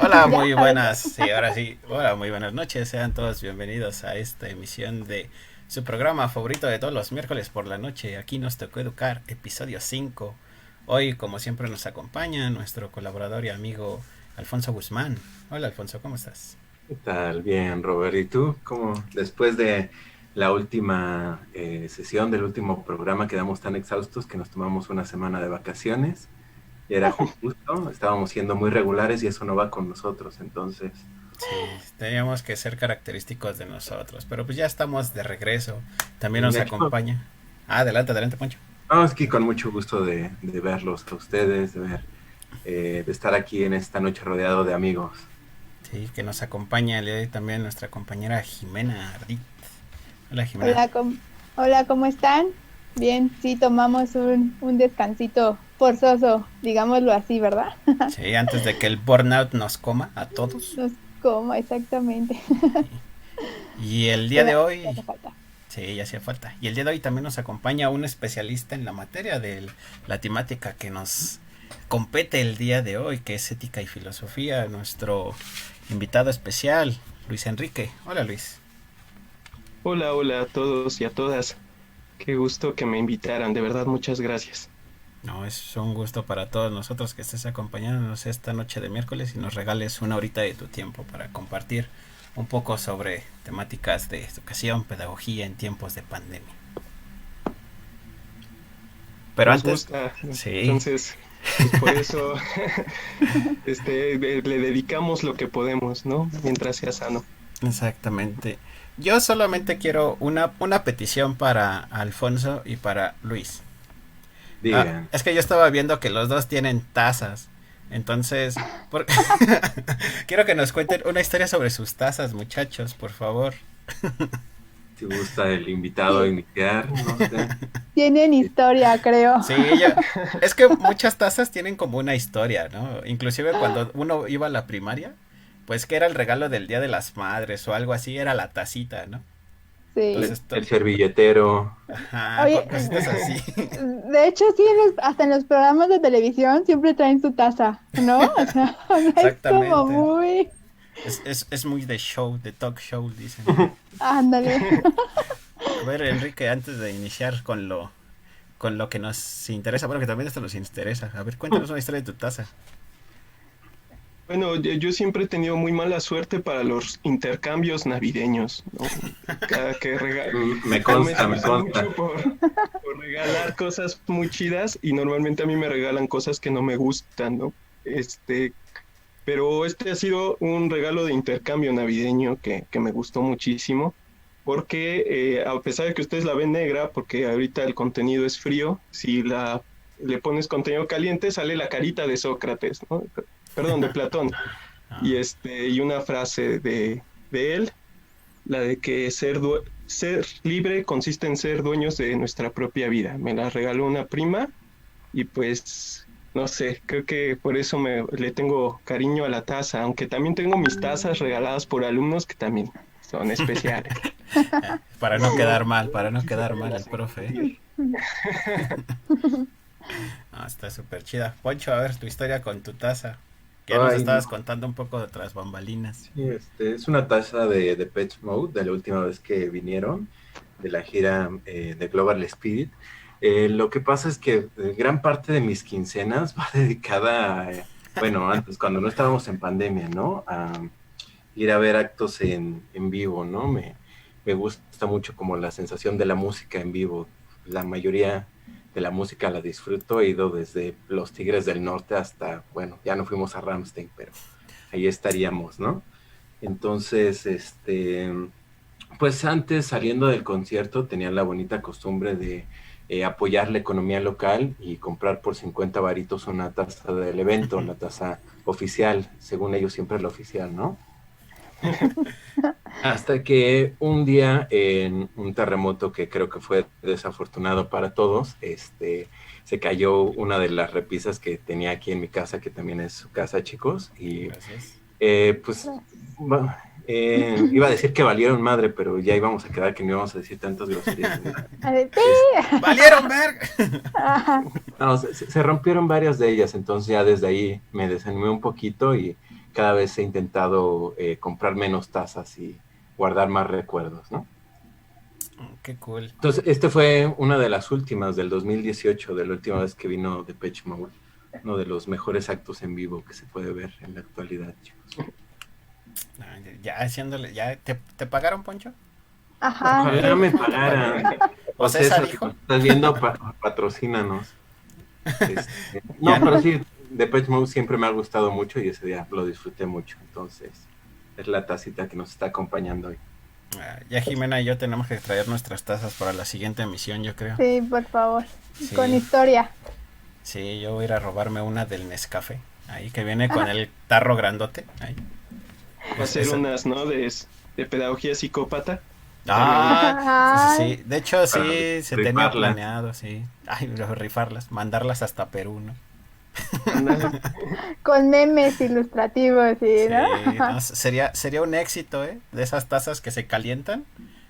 Hola, Ya, muy a ver. buenas, sí, ahora sí, hola, muy buenas noches, sean todos bienvenidos a esta emisión de su programa favorito de todos los miércoles por la noche. Aquí nos tocó educar, episodio 5. Hoy, como siempre, nos acompaña nuestro colaborador y amigo Alfonso Guzmán. Hola, Alfonso, ¿cómo estás? ¿Qué tal? Bien, Robert. ¿Y tú? ¿Cómo después de la última sesión del último programa quedamos tan exhaustos que nos tomamos una semana de vacaciones? Y era justo, estábamos siendo muy regulares y eso no va con nosotros, entonces. Sí, teníamos que ser característicos de nosotros, pero pues ya estamos de regreso. También Y nos aquí, acompaña. Adelante, adelante, Poncho. vamos aquí con mucho gusto de verlos a ustedes, de estar aquí en esta noche rodeado de amigos. Sí, que nos acompaña el día de hoy también nuestra compañera Jimena Ardit. Hola, Jimena. Hola, hola, ¿cómo están? Bien, sí, tomamos un descansito forzoso, digámoslo así, ¿verdad? Sí, antes de que el burnout nos coma a todos. Nos como, exactamente. Y el día de ¿Qué hoy, hace falta? sí, ya hacía falta. Y el día de hoy también nos acompaña un especialista en la materia de la temática que nos compete el día de hoy, que es ética y filosofía, nuestro invitado especial, Luis Enrique. Hola, Luis. Hola, hola a todos y a todas. Qué gusto que me invitaran, de verdad, muchas gracias. No, es un gusto para todos nosotros que estés acompañándonos esta noche de miércoles y nos regales una horita de tu tiempo para compartir un poco sobre temáticas de educación, pedagogía en tiempos de pandemia. Pero Nos antes, gusta, sí, entonces, pues por eso le dedicamos lo que podemos, ¿no? Mientras sea sano. exactamente. Yo solamente quiero una petición para Alfonso y para Luis. Digan. Es que yo estaba viendo que los dos tienen tazas. Entonces, quiero que nos cuenten una historia sobre sus tazas, muchachos, por favor. Si gusta el invitado Sí, iniciar, no sé. tienen historia, creo. Sí, es que muchas tazas tienen como una historia, ¿no? Inclusive cuando uno iba a la primaria, pues que era el regalo del Día de las Madres o algo así, era la tacita, ¿no? Sí. Entonces, El servilletero. ajá, Oye, cositas así. de hecho, sí, hasta en los programas de televisión siempre traen su taza, ¿no? O sea, es como Exactamente. muy... Es muy de show, de talk show, dicen. Ándale. A ver, Enrique, antes de iniciar con lo que nos interesa, bueno, que también esto nos interesa. A ver, cuéntanos una historia de tu taza. Bueno, yo siempre he tenido muy mala suerte para los intercambios navideños, ¿no? Cada que Me yo me consta, me esfuerzo consta. mucho por regalar cosas muy chidas y normalmente a mí me regalan cosas que no me gustan, ¿no? Pero este ha sido un regalo de intercambio navideño que me gustó muchísimo, porque a pesar de que ustedes la ven negra, porque ahorita el contenido es frío, si le pones contenido caliente sale la carita de Sócrates, ¿no? Perdón, de Platón, Ah, y una frase de él, la de que ser libre consiste en ser dueños de nuestra propia vida. Me la regaló una prima y pues no sé, creo que por eso le tengo cariño a la taza, aunque también tengo mis tazas regaladas por alumnos que también son especiales. para no No, quedar mal, no para no quedar quisiera mal el las profe. incutir. Ah, está súper chida. Poncho, a ver tu historia con tu taza. Que ya nos Ay, estabas no. contando un poco de otras bambalinas. Sí, es una taza de Pet Mode de la última vez que vinieron, de la gira de Global Spirit. Lo que pasa es que gran parte de mis quincenas va dedicada a, bueno, antes, cuando no estábamos en pandemia, ¿no? A ir a ver actos en vivo, ¿no? Me gusta mucho como la sensación de la música en vivo. La mayoría de la música la disfruto. He ido desde Los Tigres del Norte hasta, bueno, ya no fuimos a Ramstein, pero ahí estaríamos, ¿no? Entonces, pues antes saliendo del concierto tenía la bonita costumbre de apoyar la economía local y comprar por 50 varitos una taza del evento, la taza oficial, según ellos siempre la oficial, ¿no? Hasta que un día en un terremoto que creo que fue desafortunado para todos, se cayó una de las repisas que tenía aquí en mi casa, que también es su casa, chicos, y Gracias. pues iba a decir que valieron madre, pero ya íbamos a quedar que no íbamos a decir tantas groserías. A ver, Es, ¡Valieron, Berg! ajá. no, se rompieron varias de ellas, entonces ya desde ahí me desanimé un poquito y cada vez he intentado comprar menos tazas y guardar más recuerdos, ¿no? Qué cool. Entonces, este fue una de las últimas del 2018, de la última vez que vino Depeche Mode. Uno de los mejores actos en vivo que se puede ver en la actualidad, chicos. Ya haciéndole, ya te pagaron, Poncho. Ajá. Ojalá me pagaran. O César dijo. Estás viendo, patrocínanos. No, pero sí, Depeche Mode siempre me ha gustado mucho y ese día lo disfruté mucho. Entonces, es la tacita que nos está acompañando hoy. Ya Jimena y yo tenemos que traer nuestras tazas para la siguiente emisión, yo creo. Sí, por favor. Sí. Con historia. Sí, yo voy a ir a robarme una del Nescafé. Ahí que viene con el tarro grandote. Ahí. Va a ser unas, ¿no? De pedagogía psicópata. Sí. De hecho, sí, se tenía planeado, sí. Ay, rifarlas, mandarlas hasta Perú, ¿no? Con memes ilustrativos, ¿sí, no? Sí, no, sería un éxito, ¿eh? De esas tazas que se calientan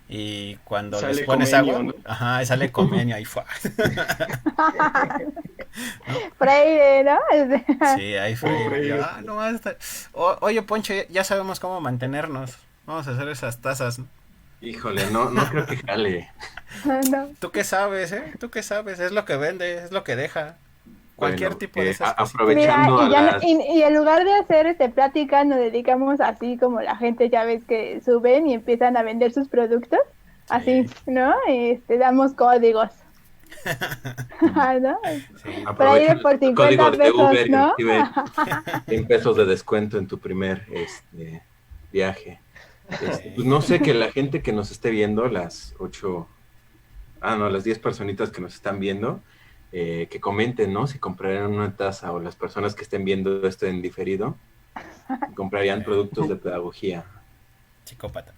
y cuando sale les pones comenio, agua, ¿no? ajá, y sale comenio ahí fue. Freire, ¿no? Sí, ahí fue. No más oye, Poncho, ya sabemos cómo mantenernos. Vamos a hacer esas tazas, ¿no? Híjole, no creo que jale. No. ¿Tú qué sabes, eh? ¿Tú qué sabes? Es lo que vende, es lo que deja. Cualquier tipo de esas cosas. Aprovechando Mira, y en lugar de hacer plática, nos dedicamos así como la gente, ya ves que suben y empiezan a vender sus productos. Sí. Así, ¿no? Damos códigos. ¿No? Sí. Para ir por 50 pesos, Uber, ¿no? 100 pesos de descuento en tu primer viaje. Pues no sé, que la gente que nos esté viendo, las 10 personitas que nos están viendo, que comenten, ¿no? Si comprarían una taza, o las personas que estén viendo esto en diferido, comprarían productos de pedagogía. Psicópata.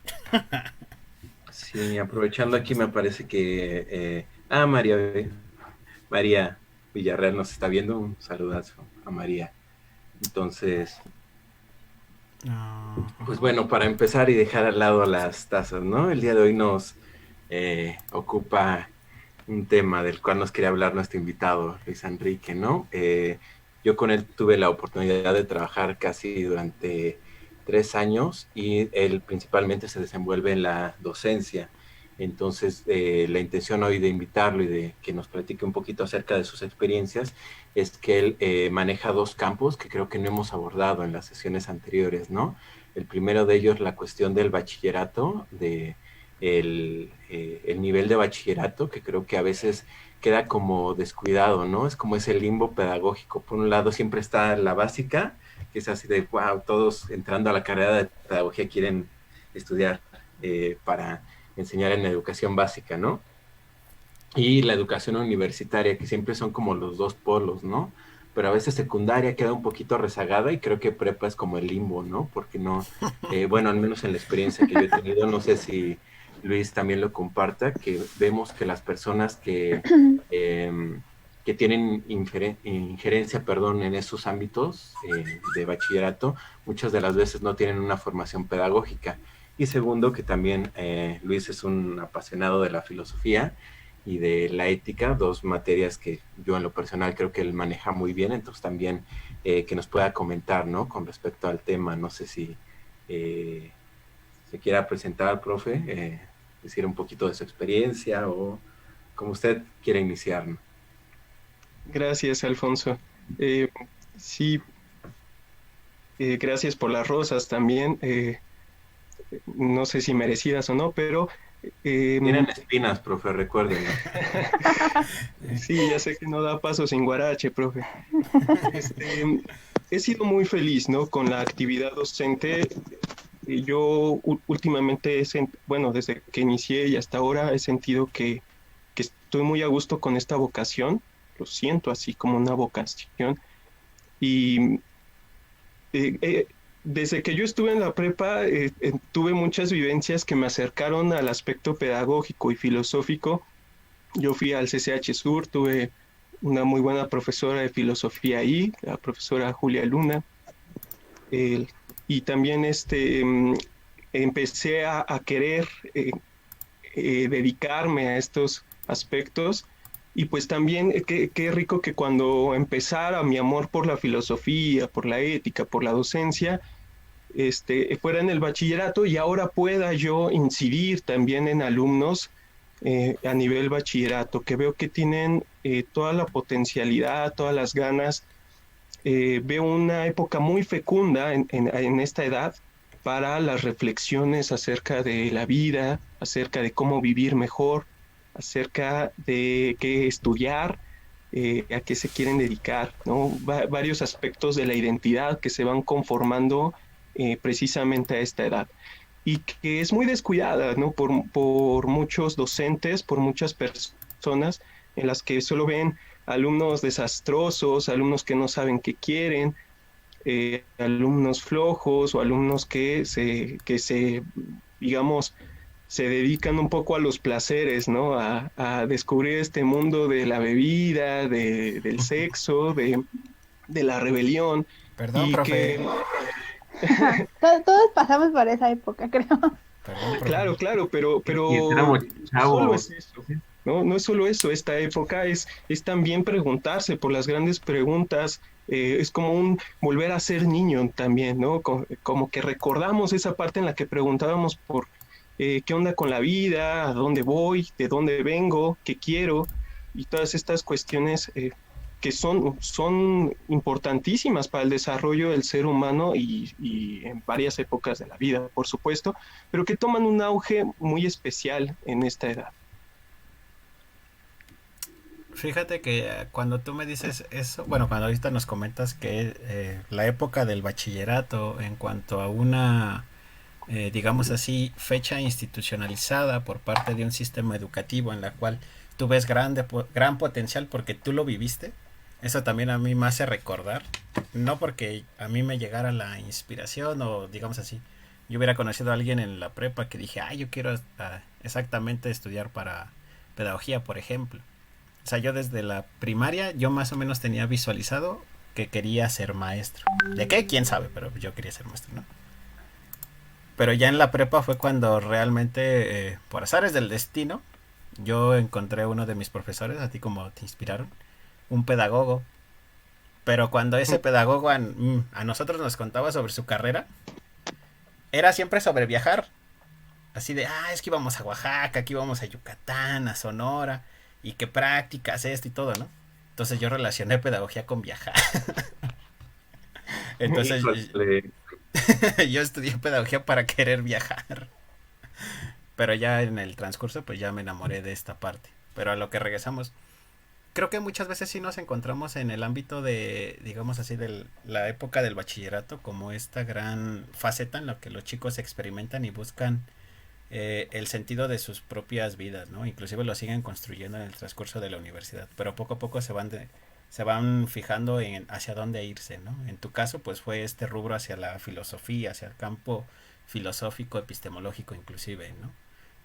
Sí, aprovechando aquí me parece que... María Villarreal nos está viendo. Un saludazo a María. Entonces... Pues bueno, para empezar y dejar al lado las tazas, ¿no? El día de hoy nos ocupa un tema del cual nos quería hablar nuestro invitado, Luis Enrique, ¿no? Yo con él tuve la oportunidad de trabajar casi durante 3 años y él principalmente se desenvuelve en la docencia. Entonces, la intención hoy de invitarlo y de que nos platique un poquito acerca de sus experiencias es que él maneja 2 campos que creo que no hemos abordado en las sesiones anteriores, ¿no? El primero de ellos, la cuestión del bachillerato, el nivel de bachillerato, que creo que a veces queda como descuidado, ¿no? Es como ese limbo pedagógico. Por un lado siempre está la básica, que es así de, wow, todos entrando a la carrera de pedagogía quieren estudiar para enseñar en la educación básica, ¿no? Y la educación universitaria, que siempre son como los 2 polos, ¿no? Pero a veces secundaria queda un poquito rezagada y creo que prepa es como el limbo, ¿no? Porque no, bueno, al menos en la experiencia que yo he tenido, no sé si Luis también lo comparta, que vemos que las personas que tienen injerencia, en esos ámbitos de bachillerato, muchas de las veces no tienen una formación pedagógica. Y segundo, que también Luis es un apasionado de la filosofía y de la ética, 2 materias que yo en lo personal creo que él maneja muy bien, entonces también que nos pueda comentar, ¿no? Con respecto al tema, no sé si se quiera presentar al profe, decir un poquito de su experiencia o como usted quiera iniciar, ¿no? Gracias, Alfonso. Sí, gracias por las rosas también. No sé si merecidas o no, pero... Tienen espinas, profe, recuérdenlo. Sí, ya sé que no da paso sin guarache, profe. He sido muy feliz, ¿no? Con la actividad docente. Yo últimamente, desde que inicié y hasta ahora he sentido que estoy muy a gusto con esta vocación. Lo siento así como una vocación. Y desde que yo estuve en la prepa, tuve muchas vivencias que me acercaron al aspecto pedagógico y filosófico. Yo fui al CCH Sur, tuve una muy buena profesora de filosofía ahí, la profesora Julia Luna. Y también empecé a querer dedicarme a estos aspectos Y pues también qué rico que cuando empezara mi amor por la filosofía, por la ética, por la docencia, fuera en el bachillerato y ahora pueda yo incidir también en alumnos a nivel bachillerato, que veo que tienen toda la potencialidad, todas las ganas. Veo una época muy fecunda en esta edad para las reflexiones acerca de la vida, acerca de cómo vivir mejor, acerca de qué estudiar, a qué se quieren dedicar, ¿no? Varios aspectos de la identidad que se van conformando precisamente a esta edad y que es muy descuidada, ¿no? por muchos docentes, por muchas personas en las que solo ven alumnos desastrosos, alumnos que no saben qué quieren, alumnos flojos o alumnos digamos, se dedican un poco a los placeres, ¿no? A descubrir este mundo de la bebida, del sexo, de la rebelión. Perdón, Y profe. Todos pasamos por esa época, creo. Perdón, profe. Claro, pero Y éramos solo es chavos. eso. No es solo eso, esta época es también preguntarse por las grandes preguntas, es como un volver a ser niño también, ¿no? Como que recordamos esa parte en la que preguntábamos por qué onda con la vida, a dónde voy, de dónde vengo, qué quiero, y todas estas cuestiones que son importantísimas para el desarrollo del ser humano y en varias épocas de la vida, por supuesto, pero que toman un auge muy especial en esta edad. Fíjate que cuando tú me dices eso, bueno, cuando ahorita nos comentas que la época del bachillerato en cuanto a una, digamos así, fecha institucionalizada por parte de un sistema educativo en la cual tú ves gran potencial porque tú lo viviste, eso también a mí me hace recordar, no porque a mí me llegara la inspiración o digamos así, yo hubiera conocido a alguien en la prepa que dije, yo quiero exactamente estudiar para pedagogía, por ejemplo. O sea, yo desde la primaria, yo más o menos tenía visualizado que quería ser maestro. ¿De qué? ¿Quién sabe? Pero yo quería ser maestro, ¿no? Pero ya en la prepa fue cuando realmente, por azares del destino, yo encontré uno de mis profesores, a ti como te inspiraron, un pedagogo. Pero cuando ese pedagogo a nosotros nos contaba sobre su carrera, era siempre sobre viajar. Así de, es que íbamos a Oaxaca, aquí íbamos a Yucatán, a Sonora, y qué prácticas, esto y todo, ¿no? Entonces yo relacioné pedagogía con viajar. Entonces yo estudié pedagogía para querer viajar. Pero ya en el transcurso pues ya me enamoré de esta parte. Pero a lo que regresamos, creo que muchas veces sí nos encontramos en el ámbito de, digamos así, de la época del bachillerato como esta gran faceta en la que los chicos experimentan y buscan el sentido de sus propias vidas, ¿no? Inclusive lo siguen construyendo en el transcurso de la universidad, pero poco a poco se van fijando en hacia dónde irse, ¿no? En tu caso, pues fue este rubro hacia la filosofía, hacia el campo filosófico, epistemológico inclusive, ¿no?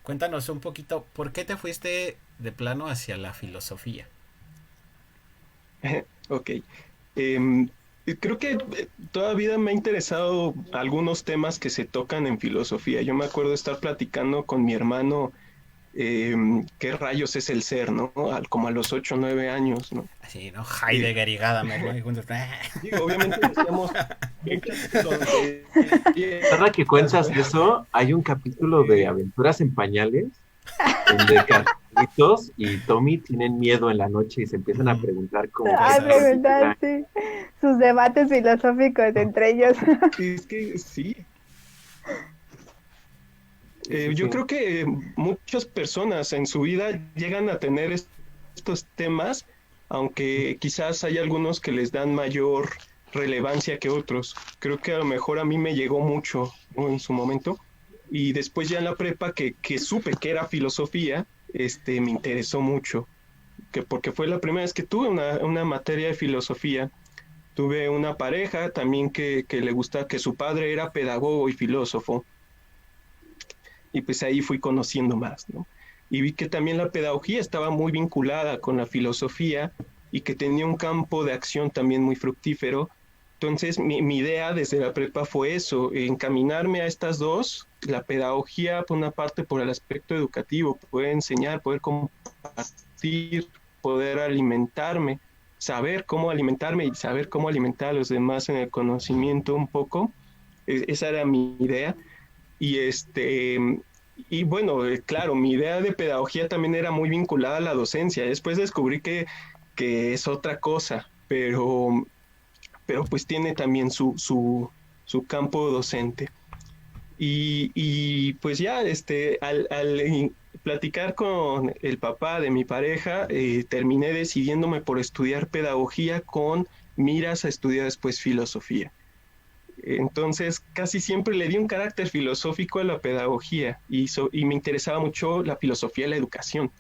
Cuéntanos un poquito, ¿por qué te fuiste de plano hacia la filosofía? Ok. Creo que toda vida me ha interesado algunos temas que se tocan en filosofía. Yo me acuerdo de estar platicando con mi hermano qué rayos es el ser, ¿no? Como a los 8 o 9 años, ¿no? Así, ¿no? Heidegger y Gadamer, ¿no? Sí, obviamente decíamos Ahora que cuentas eso, hay un capítulo de Aventuras en Pañales donde Carlitos y Tommy tienen miedo en la noche y se empiezan a preguntar cómo Preguntar, sí. Sus debates filosóficos entre ellos. Es que sí. Yo creo que muchas personas en su vida llegan a tener estos temas, aunque quizás hay algunos que les dan mayor relevancia que otros. Creo que a lo mejor a mí me llegó mucho, ¿no? En su momento. Y después ya en la prepa que supe que era filosofía, me interesó mucho, porque fue la primera vez que tuve una materia de filosofía. Tuve una pareja también que le gustaba, que su padre era pedagogo y filósofo, y pues ahí fui conociendo más, ¿no? Y vi que también la pedagogía estaba muy vinculada con la filosofía y que tenía un campo de acción también muy fructífero. Entonces mi idea desde la prepa fue eso, encaminarme a estas dos, la pedagogía por una parte por el aspecto educativo, poder enseñar, poder compartir, poder alimentarme, saber cómo alimentarme y saber cómo alimentar a los demás en el conocimiento un poco. Esa era mi idea. Y y bueno, claro, mi idea de pedagogía también era muy vinculada a la docencia. Después descubrí que es otra cosa, pero pues tiene también su campo docente. Y pues ya, al platicar con el papá de mi pareja, terminé decidiéndome por estudiar pedagogía con miras a estudiar después filosofía. Entonces, casi siempre le di un carácter filosófico a la pedagogía y me interesaba mucho la filosofía de la educación.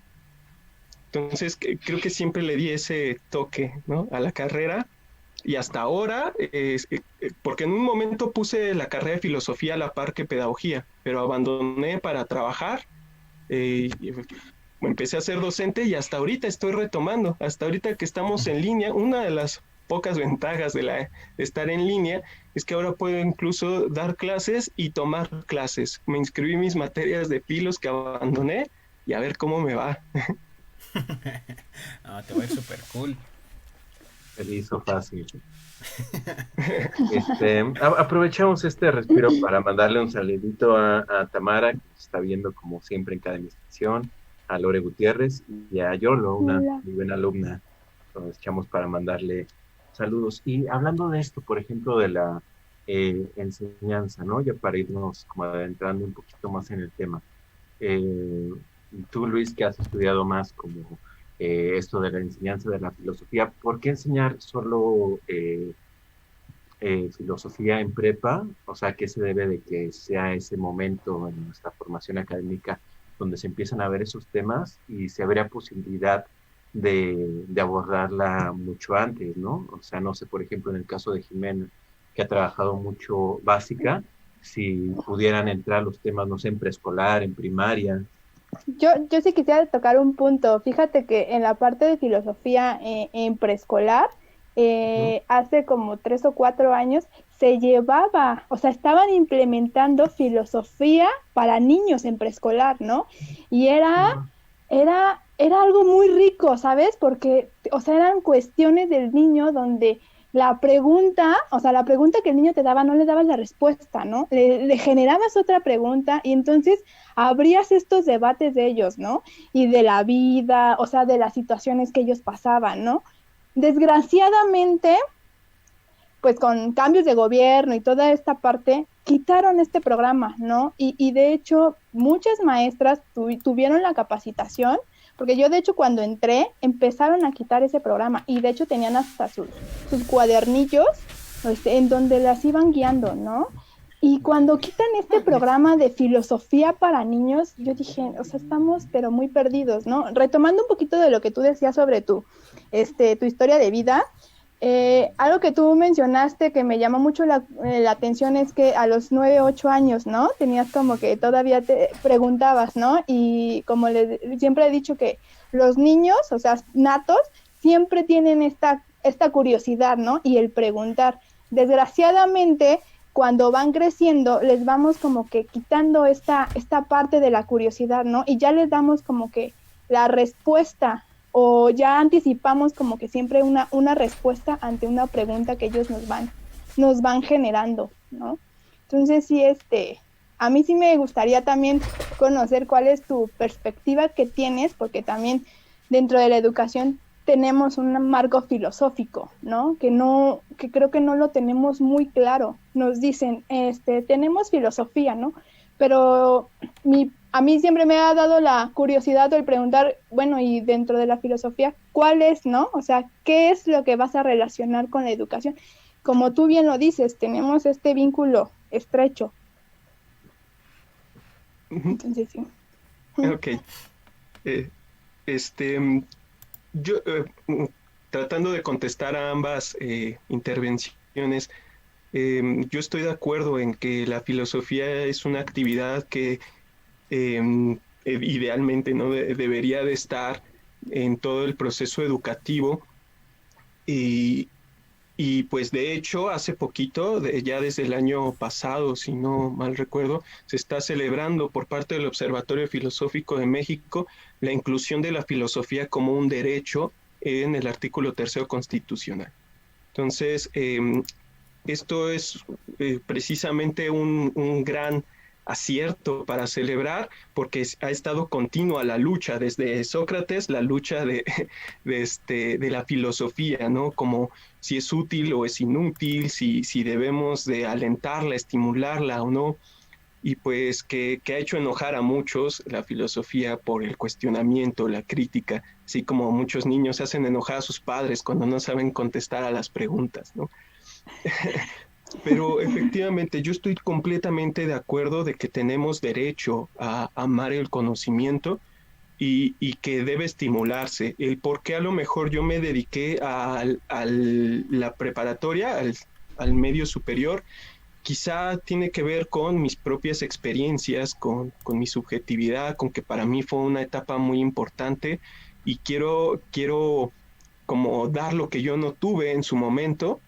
Entonces, creo que siempre le di ese toque, ¿no?, a la carrera. Y hasta ahora, porque en un momento puse la carrera de filosofía a la par que pedagogía, pero abandoné para trabajar, empecé a ser docente y hasta ahorita estoy retomando, hasta ahorita que estamos en línea. Una de las pocas ventajas de estar en línea es que ahora puedo incluso dar clases y tomar clases. Me inscribí en mis materias de filos que abandoné y a ver cómo me va. No, te va a ir súper cool. Se le hizo fácil. Aprovechamos este respiro para mandarle un saludito a Tamara, que nos está viendo como siempre en cada emisión, a Lore Gutiérrez y a Yolo, una muy buena alumna. Nos echamos para mandarle saludos. Y hablando de esto, por ejemplo, de la enseñanza, ¿no? Ya para irnos como adentrando un poquito más en el tema. Tú, Luis, que has estudiado más como esto de la enseñanza de la filosofía, ¿por qué enseñar solo filosofía en prepa? O sea, ¿qué se debe de que sea ese momento en nuestra formación académica donde se empiezan a ver esos temas y se habría posibilidad de abordarla mucho antes, ¿no? O sea, no sé, por ejemplo, en el caso de Jimena, que ha trabajado mucho básica, si pudieran entrar los temas, no sé, en preescolar, en primaria. Yo sí quisiera tocar un punto. Fíjate que en la parte de filosofía en preescolar, hace como 3 o 4 años, se llevaba, o sea, estaban implementando filosofía para niños en preescolar, ¿no? Y era algo muy rico, ¿sabes? Porque, o sea, eran cuestiones del niño donde la pregunta que el niño te daba, no le dabas la respuesta, ¿no? Le generabas otra pregunta y entonces abrías estos debates de ellos, ¿no? Y de la vida, o sea, de las situaciones que ellos pasaban, ¿no? Desgraciadamente, pues con cambios de gobierno y toda esta parte, quitaron este programa, ¿no? Y de hecho, muchas maestras tuvieron la capacitación, porque yo de hecho cuando entré, empezaron a quitar ese programa, y de hecho tenían hasta sus cuadernillos, en donde las iban guiando, ¿no? Y cuando quitan este programa de filosofía para niños, yo dije, o sea, estamos pero muy perdidos, ¿no? Retomando un poquito de lo que tú decías sobre tu historia de vida, algo que tú mencionaste que me llamó mucho la atención es que a los 9, 8 años, ¿no? Tenías como que todavía te preguntabas, ¿no? Y como siempre he dicho que los niños, o sea, natos, siempre tienen esta curiosidad, ¿no? Y el preguntar. Desgraciadamente, cuando van creciendo, les vamos como que quitando esta parte de la curiosidad, ¿no? Y ya les damos como que la respuesta, o ya anticipamos como que siempre una respuesta ante una pregunta que ellos nos van generando, ¿no? Entonces sí, a mí sí me gustaría también conocer cuál es tu perspectiva que tienes, porque también dentro de la educación tenemos un marco filosófico, ¿no? Que creo que no lo tenemos muy claro. Nos dicen, tenemos filosofía, ¿no? Pero a mí siempre me ha dado la curiosidad el preguntar, bueno, y dentro de la filosofía, ¿cuál es, no? O sea, ¿qué es lo que vas a relacionar con la educación? Como tú bien lo dices, tenemos este vínculo estrecho. Entonces, sí. Ok. Yo, tratando de contestar a ambas intervenciones, yo estoy de acuerdo en que la filosofía es una actividad que idealmente no debería de estar en todo el proceso educativo, y Y pues de hecho, hace poquito, ya desde el año pasado, si no mal recuerdo, se está celebrando por parte del Observatorio Filosófico de México la inclusión de la filosofía como un derecho en el artículo 3 constitucional. Entonces, esto es precisamente un gran acierto para celebrar, porque ha estado continua la lucha desde Sócrates, la lucha de la filosofía, ¿no? Como si es útil o es inútil, si debemos de alentarla, estimularla o no. Y pues que ha hecho enojar a muchos la filosofía por el cuestionamiento, la crítica, así como muchos niños hacen enojar a sus padres cuando no saben contestar a las preguntas, ¿no? Pero efectivamente yo estoy completamente de acuerdo de que tenemos derecho a amar el conocimiento y que debe estimularse. El por qué a lo mejor yo me dediqué a la preparatoria, al medio superior, quizá tiene que ver con mis propias experiencias, con mi subjetividad, con que para mí fue una etapa muy importante y quiero como dar lo que yo no tuve en su momento.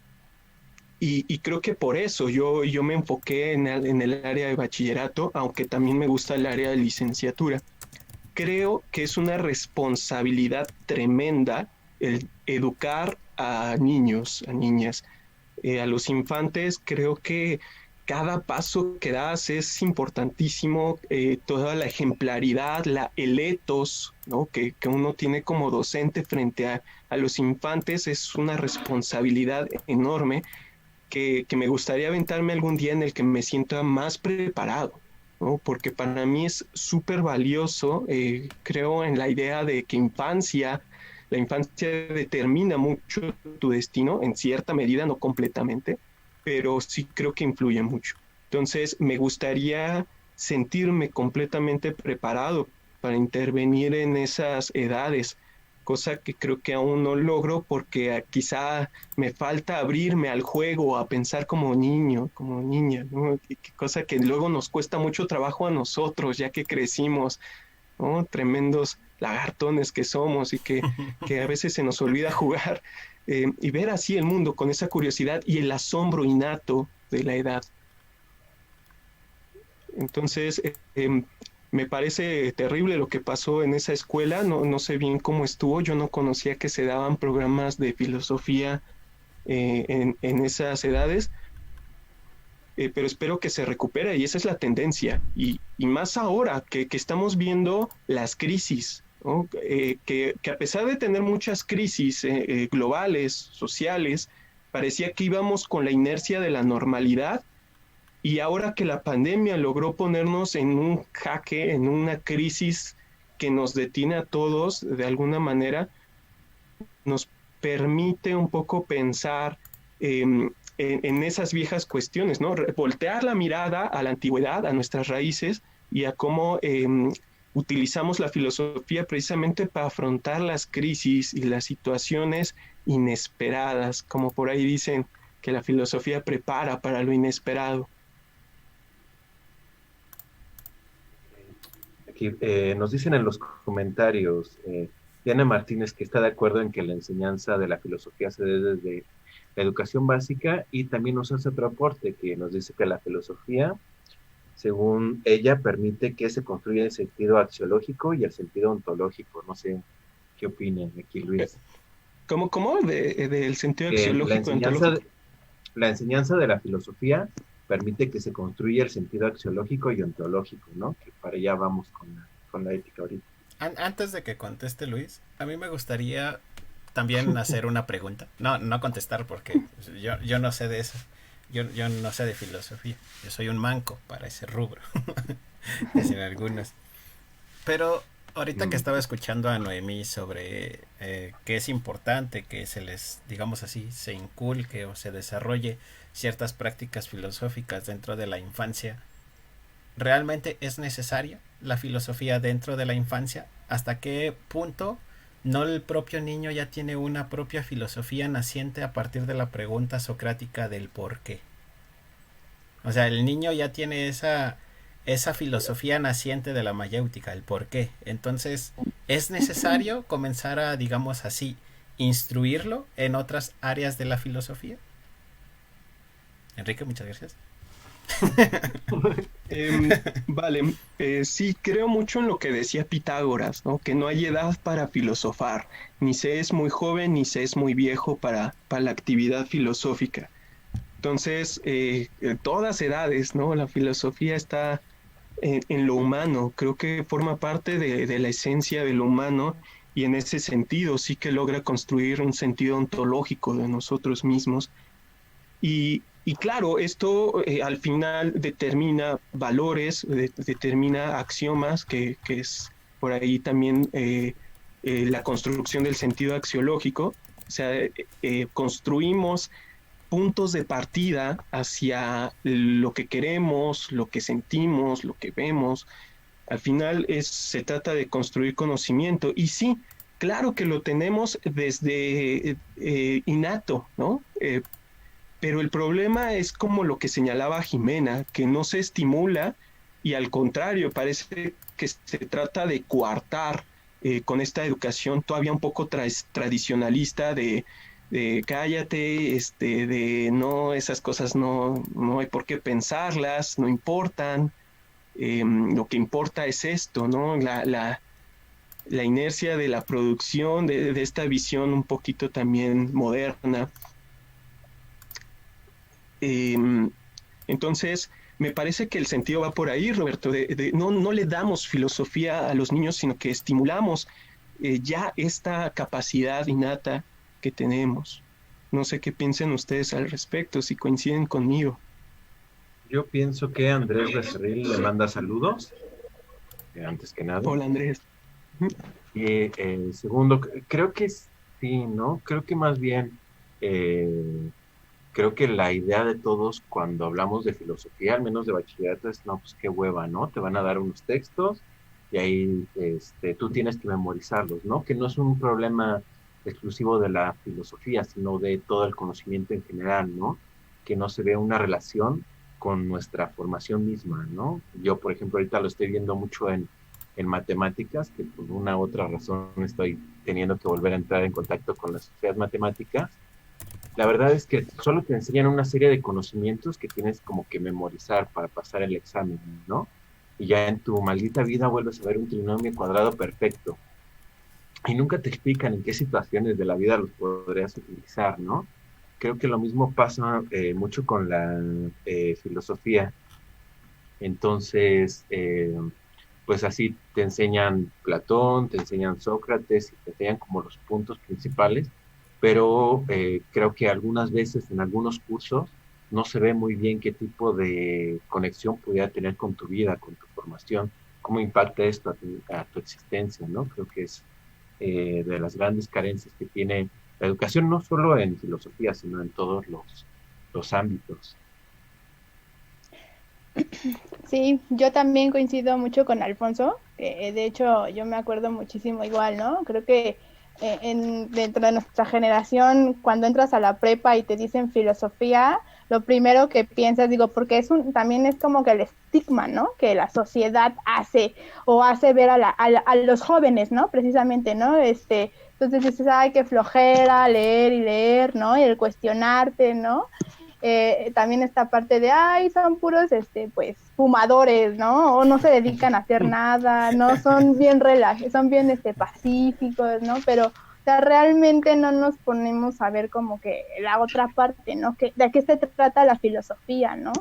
Y creo que por eso yo me enfoqué en el área de bachillerato, aunque también me gusta el área de licenciatura. Creo que es una responsabilidad tremenda el educar a niños, a niñas, a los infantes. Creo que cada paso que das es importantísimo, toda la ejemplaridad, el etos, ¿no? que uno tiene como docente frente a los infantes es una responsabilidad enorme que me gustaría aventarme algún día en el que me sienta más preparado, ¿no? Porque para mí es súper valioso, creo en la idea de que la infancia determina mucho tu destino, en cierta medida, no completamente, pero sí creo que influye mucho. Entonces me gustaría sentirme completamente preparado para intervenir en esas edades, cosa que creo que aún no logro porque quizá me falta abrirme al juego, a pensar como niño, como niña, ¿no? Cosa que luego nos cuesta mucho trabajo a nosotros, ya que crecimos, ¿no? Tremendos lagartones que somos y que a veces se nos olvida jugar, y ver así el mundo con esa curiosidad y el asombro innato de la edad. Entonces, me parece terrible lo que pasó en esa escuela, no sé bien cómo estuvo, yo no conocía que se daban programas de filosofía en esas edades, pero espero que se recupere y esa es la tendencia. Y más ahora que estamos viendo las crisis, ¿no? Que a pesar de tener muchas crisis globales, sociales, parecía que íbamos con la inercia de la normalidad. Y ahora que la pandemia logró ponernos en un jaque, en una crisis que nos detiene a todos de alguna manera, nos permite un poco pensar en esas viejas cuestiones, ¿no? Voltear la mirada a la antigüedad, a nuestras raíces y a cómo utilizamos la filosofía precisamente para afrontar las crisis y las situaciones inesperadas, como por ahí dicen que la filosofía prepara para lo inesperado. Aquí nos dicen en los comentarios, Diana Martínez, que está de acuerdo en que la enseñanza de la filosofía se dé desde la educación básica, y también nos hace otro aporte que nos dice que la filosofía, según ella, permite que se construya el sentido axiológico y el sentido ontológico. No sé qué opinan aquí, Luis. ¿Cómo? Del sentido axiológico y ontológico. La enseñanza de la filosofía permite que se construya el sentido axiológico y ontológico, ¿no? Que para allá vamos con la ética ahorita. Antes de que conteste Luis, a mí me gustaría también hacer una pregunta. No contestar porque yo no sé de eso. Yo no sé de filosofía. Yo soy un manco para ese rubro. Dicen algunos. Pero ahorita que estaba escuchando a Noemí sobre que es importante que se les, digamos así, se inculque o se desarrolle ciertas prácticas filosóficas dentro de la infancia, ¿realmente es necesaria la filosofía dentro de la infancia? ¿Hasta qué punto no el propio niño ya tiene una propia filosofía naciente a partir de la pregunta socrática del por qué? O sea, el niño ya tiene esa filosofía naciente de la mayéutica, el por qué. Entonces, ¿es necesario comenzar a, digamos así, instruirlo en otras áreas de la filosofía? Enrique, muchas gracias. Vale, sí, creo mucho en lo que decía Pitágoras, ¿no? Que no hay edad para filosofar, ni se es muy joven ni se es muy viejo para la actividad filosófica. Entonces, en todas edades, ¿no? La filosofía está en lo humano, creo que forma parte de la esencia de lo humano y en ese sentido sí que logra construir un sentido ontológico de nosotros mismos. Y claro, esto al final determina valores, determina axiomas, que es por ahí también la construcción del sentido axiológico. O sea, construimos puntos de partida hacia lo que queremos, lo que sentimos, lo que vemos. Al final se trata de construir conocimiento. Y sí, claro que lo tenemos desde innato, ¿no? Pero el problema es como lo que señalaba Jimena, que no se estimula y al contrario, parece que se trata de coartar con esta educación todavía un poco tradicionalista de cállate, de no, esas cosas no hay por qué pensarlas, no importan, lo que importa es esto, ¿no? La inercia de la producción, de esta visión un poquito también moderna. Entonces, me parece que el sentido va por ahí, Roberto, no le damos filosofía a los niños, sino que estimulamos ya esta capacidad innata que tenemos. No sé qué piensen ustedes al respecto, si coinciden conmigo. Yo pienso que Andrés Becerril le manda saludos, antes que nada. Hola, Andrés. Y segundo, creo que sí, ¿no? Creo que más bien, creo que la idea de todos cuando hablamos de filosofía, al menos de bachillerato, es, no, pues qué hueva, ¿no? Te van a dar unos textos y ahí tú tienes que memorizarlos, ¿no? Que no es un problema exclusivo de la filosofía, sino de todo el conocimiento en general, ¿no? Que no se ve una relación con nuestra formación misma, ¿no? Yo, por ejemplo, ahorita lo estoy viendo mucho en matemáticas, que por una u otra razón estoy teniendo que volver a entrar en contacto con las sociedades matemáticas. La verdad es que solo te enseñan una serie de conocimientos que tienes como que memorizar para pasar el examen, ¿no? Y ya en tu maldita vida vuelves a ver un trinomio cuadrado perfecto. Y nunca te explican en qué situaciones de la vida los podrías utilizar, ¿no? Creo que lo mismo pasa mucho con la filosofía. Entonces, pues así te enseñan Platón, te enseñan Sócrates y te enseñan como los puntos principales, pero creo que algunas veces en algunos cursos no se ve muy bien qué tipo de conexión pudiera tener con tu vida, con tu formación, cómo impacta esto a tu existencia, ¿no? Creo que es de las grandes carencias que tiene la educación, no solo en filosofía, sino en todos los ámbitos. Sí, yo también coincido mucho con Alfonso. De hecho, yo me acuerdo muchísimo igual, ¿no? Creo que dentro de nuestra generación, cuando entras a la prepa y te dicen filosofía, lo primero que piensas, digo, porque también es como que el estigma, ¿no? Que la sociedad hace o hace ver a los jóvenes, ¿no? Precisamente, ¿no? Entonces dices, ay, qué flojera, leer y leer, ¿no? Y el cuestionarte, ¿no? También esta parte de, ay, son puros, pues, fumadores, ¿no? O no se dedican a hacer nada, ¿no? Son bien son bien, pacíficos, ¿no? Pero, o sea, realmente no nos ponemos a ver como que la otra parte, ¿no? ¿De qué se trata la filosofía, ¿no?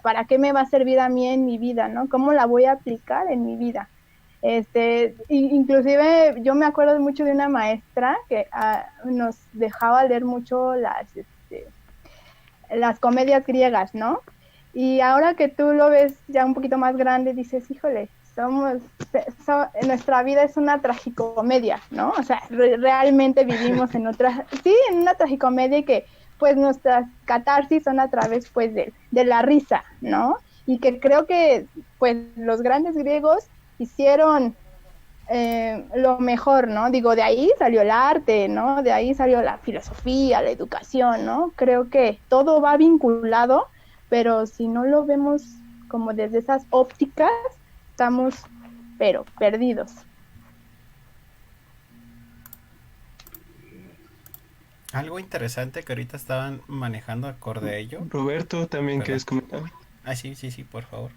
¿Para qué me va a servir a mí en mi vida, ¿no? ¿Cómo la voy a aplicar en mi vida? Inclusive yo me acuerdo mucho de una maestra que nos dejaba leer mucho las comedias griegas, ¿no? Y ahora que tú lo ves ya un poquito más grande, dices, híjole, nuestra vida es una tragicomedia, ¿no? O sea, realmente vivimos en una tragicomedia y que pues nuestras catarsis son a través pues de la risa, ¿no? Y que creo que pues los grandes griegos hicieron lo mejor, ¿no? Digo, de ahí salió el arte, ¿no? De ahí salió la filosofía, la educación, ¿no? Creo que todo va vinculado, pero si no lo vemos como desde esas ópticas, estamos, pero perdidos. Algo interesante que ahorita estaban manejando acorde a ello. Roberto, también Perdón. quieres comentar. Ah, sí, sí, sí, por favor.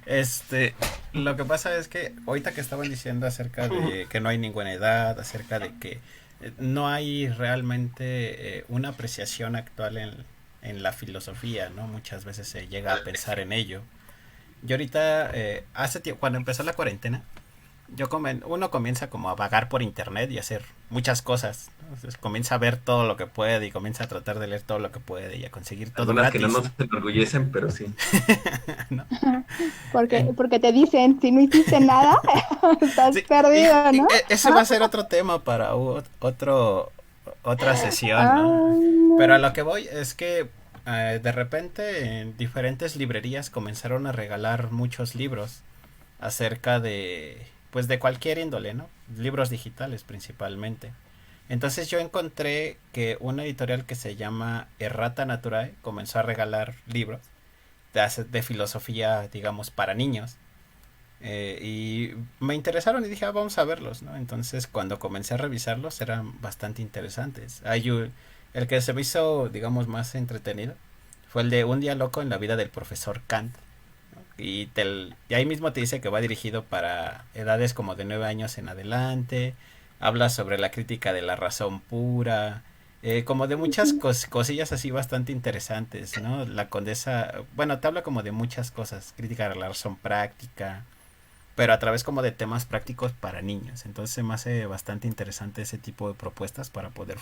Este, lo que pasa es que ahorita que estaban diciendo acerca de que no hay ninguna edad, acerca de que no hay realmente una apreciación actual en la filosofía, ¿no? Muchas veces se llega a pensar en ello. Yo ahorita, hace tiempo, cuando empezó la cuarentena, uno comienza como a vagar por internet y hacer muchas cosas, ¿no? Entonces, comienza a ver todo lo que puede y comienza a tratar de leer todo lo que puede y a conseguir todo Algunas que no gratis, nos ¿no? enorgullecen, pero sí. ¿No? Porque, En- porque te dicen, si no hiciste nada, estás Sí, perdido, ¿no? ese va a ser otro tema para otra sesión, ¿no? Pero a Ah, lo que voy es que de repente en diferentes librerías comenzaron a regalar muchos libros acerca de, pues de cualquier índole, ¿no? Libros digitales principalmente. Entonces yo encontré que una editorial que se llama Errata Naturae comenzó a regalar libros de filosofía, digamos, para niños. Y me interesaron y dije, vamos a verlos, ¿no? Entonces, cuando comencé a revisarlos, eran bastante interesantes. El que se me hizo, digamos, más entretenido fue el de Un día loco en la vida del profesor Kant. Y ahí mismo te dice que va dirigido para edades como de 9 años en adelante. Habla sobre la crítica de la razón pura. Como de muchas cosillas así bastante interesantes, ¿no? La condesa, bueno, te habla como de muchas cosas. Crítica de la razón práctica, pero a través como de temas prácticos para niños. Entonces se me hace bastante interesante ese tipo de propuestas para poder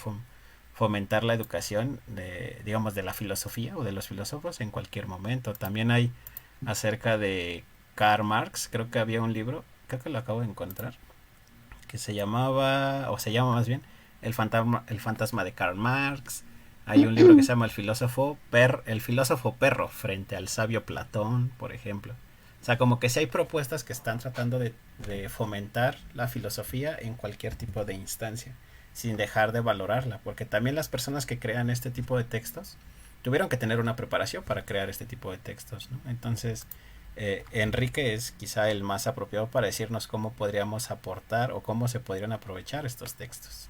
fomentar la educación de, digamos, de la filosofía o de los filósofos en cualquier momento. También hay acerca de Karl Marx, creo que había un libro, creo que lo acabo de encontrar, que se llamaba, o se llama más bien, el fantasma de Karl Marx. Hay un libro que se llama El filósofo perro frente al sabio Platón, por ejemplo. O sea, como que si hay propuestas que están tratando de fomentar la filosofía en cualquier tipo de instancia, sin dejar de valorarla, porque también las personas que crean este tipo de textos tuvieron que tener una preparación para crear este tipo de textos, ¿no? Entonces, Enrique es quizá el más apropiado para decirnos cómo podríamos aportar o cómo se podrían aprovechar estos textos.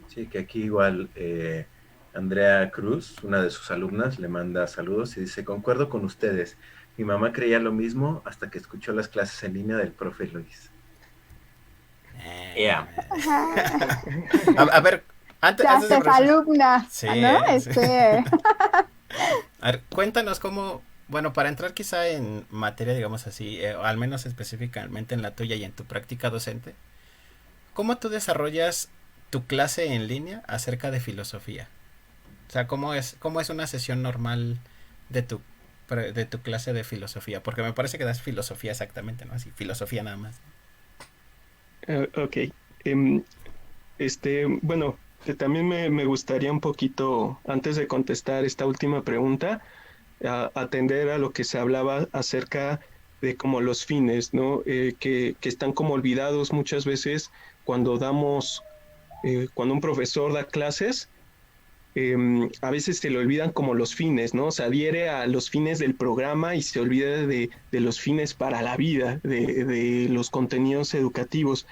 Sí, que aquí igual Andrea Cruz, una de sus alumnas, le manda saludos y dice, concuerdo con ustedes, mi mamá creía lo mismo hasta que escuchó las clases en línea del profe Luis. Yeah. ajá. A ver, Ya antes de hasta es proceder. alumna, Sí, ¿no? sí. Este, A ver, cuéntanos cómo, bueno, para entrar quizá en materia, digamos así, o al menos específicamente en la tuya y en tu práctica docente, ¿cómo tú desarrollas tu clase en línea acerca de filosofía? O sea, cómo es una sesión normal de tu clase de filosofía? Porque me parece que das filosofía exactamente, ¿no? Así, filosofía nada más. Ok. Em, bueno, que también me gustaría un poquito, antes de contestar esta última pregunta, atender a lo que se hablaba acerca de como los fines, ¿no? Que están como olvidados muchas veces cuando cuando un profesor da clases, a veces se le olvidan como los fines, ¿no? Se adhiere a los fines del programa y se olvida de los fines para la vida, de los contenidos educativos.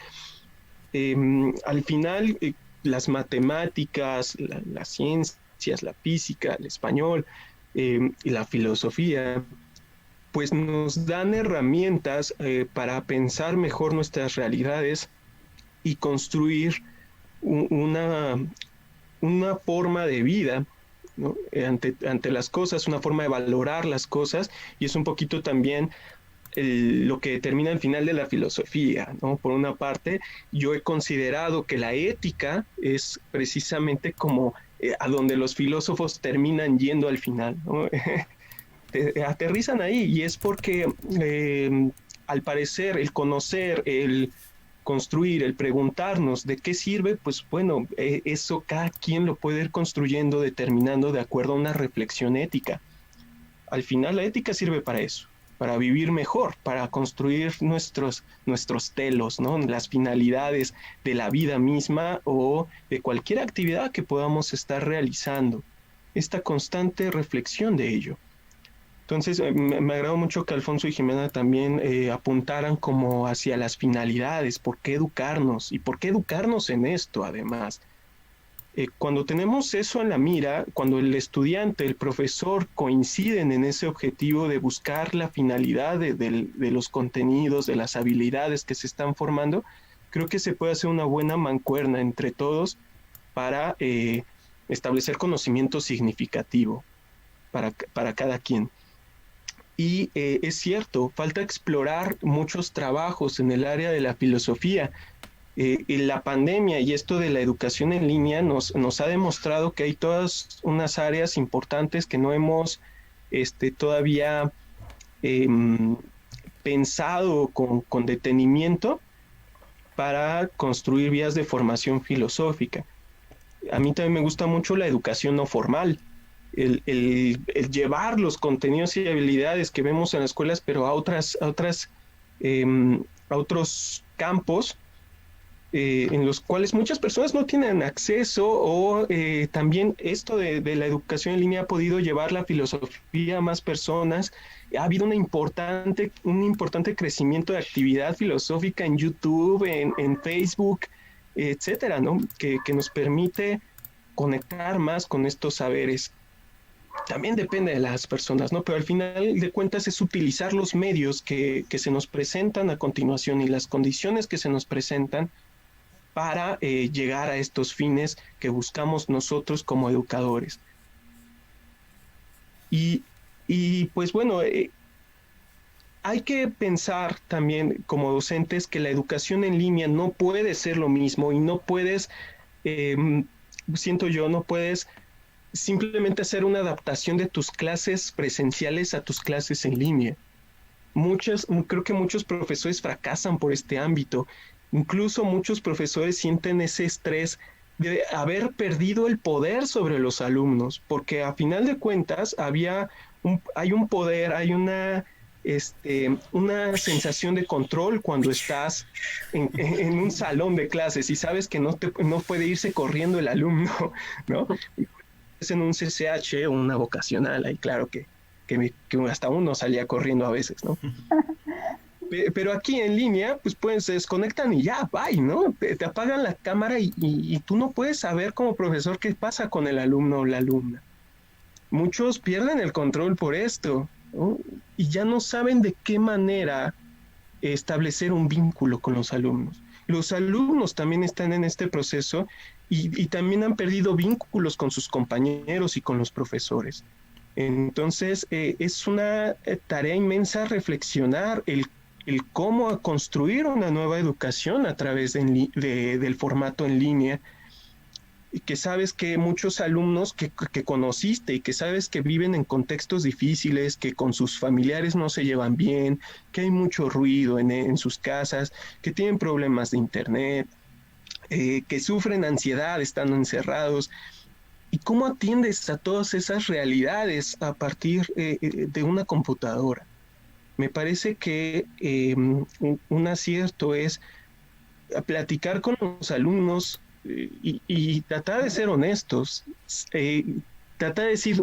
Al final, las matemáticas, las ciencias, la física, el español y la filosofía, pues nos dan herramientas para pensar mejor nuestras realidades y construir una, una forma de vida, ¿no? Ante las cosas, una forma de valorar las cosas, y es un poquito también lo que determina el final de la filosofía, ¿no? Por una parte, yo he considerado que la ética es precisamente como a donde los filósofos terminan yendo al final, ¿no? Aterrizan ahí, y es porque al parecer el conocer, el construir, el preguntarnos de qué sirve, pues bueno, eso cada quien lo puede ir construyendo, determinando de acuerdo a una reflexión ética. Al final la ética sirve para eso, para vivir mejor, para construir nuestros telos, ¿no? Las finalidades de la vida misma o de cualquier actividad que podamos estar realizando. Esta constante reflexión de ello. Entonces, me agradó mucho que Alfonso y Jimena también apuntaran como hacia las finalidades, por qué educarnos y por qué educarnos en esto además. Cuando tenemos eso en la mira, cuando el estudiante, el profesor coinciden en ese objetivo de buscar la finalidad de los contenidos, de las habilidades que se están formando, creo que se puede hacer una buena mancuerna entre todos para establecer conocimiento significativo para cada quien. Y es cierto, falta explorar muchos trabajos en el área de la filosofía. La pandemia y esto de la educación en línea nos ha demostrado que hay todas unas áreas importantes que no hemos todavía pensado con detenimiento para construir vías de formación filosófica. A mí también me gusta mucho la educación no formal, el llevar los contenidos y habilidades que vemos en las escuelas, pero a otros campos en los cuales muchas personas no tienen acceso, o también esto de la educación en línea ha podido llevar la filosofía a más personas. Ha habido un importante crecimiento de actividad filosófica en YouTube, en Facebook, etcétera, ¿no? Que nos permite conectar más con estos saberes. También depende de las personas, ¿no? Pero al final de cuentas es utilizar los medios que se nos presentan a continuación y las condiciones que se nos presentan para llegar a estos fines que buscamos nosotros como educadores. Y pues bueno, hay que pensar también como docentes que la educación en línea no puede ser lo mismo, y no puedes, siento yo, no puedes simplemente hacer una adaptación de tus clases presenciales a tus clases en línea. Creo que muchos profesores fracasan por este ámbito. Incluso muchos profesores sienten ese estrés de haber perdido el poder sobre los alumnos, porque a final de cuentas hay un poder, hay una sensación de control cuando estás en un salón de clases y sabes que no puede irse corriendo el alumno, ¿no? Es en un CCH o una vocacional, ahí claro que hasta uno salía corriendo a veces, ¿no? Pero aquí en línea, pues se desconectan y ya, bye, ¿no? Te apagan la cámara y tú no puedes saber como profesor qué pasa con el alumno o la alumna. Muchos pierden el control por esto, ¿no? Y ya no saben de qué manera establecer un vínculo con los alumnos. Los alumnos también están en este proceso y también han perdido vínculos con sus compañeros y con los profesores. Entonces, es una tarea inmensa reflexionar el cómo construir una nueva educación a través del formato en línea, y que sabes que muchos alumnos que conociste y que sabes que viven en contextos difíciles, que con sus familiares no se llevan bien, que hay mucho ruido en sus casas, que tienen problemas de internet, que sufren ansiedad estando encerrados. ¿Y cómo atiendes a todas esas realidades a partir de una computadora? Me parece que un acierto es platicar con los alumnos y tratar de ser honestos, tratar de decir,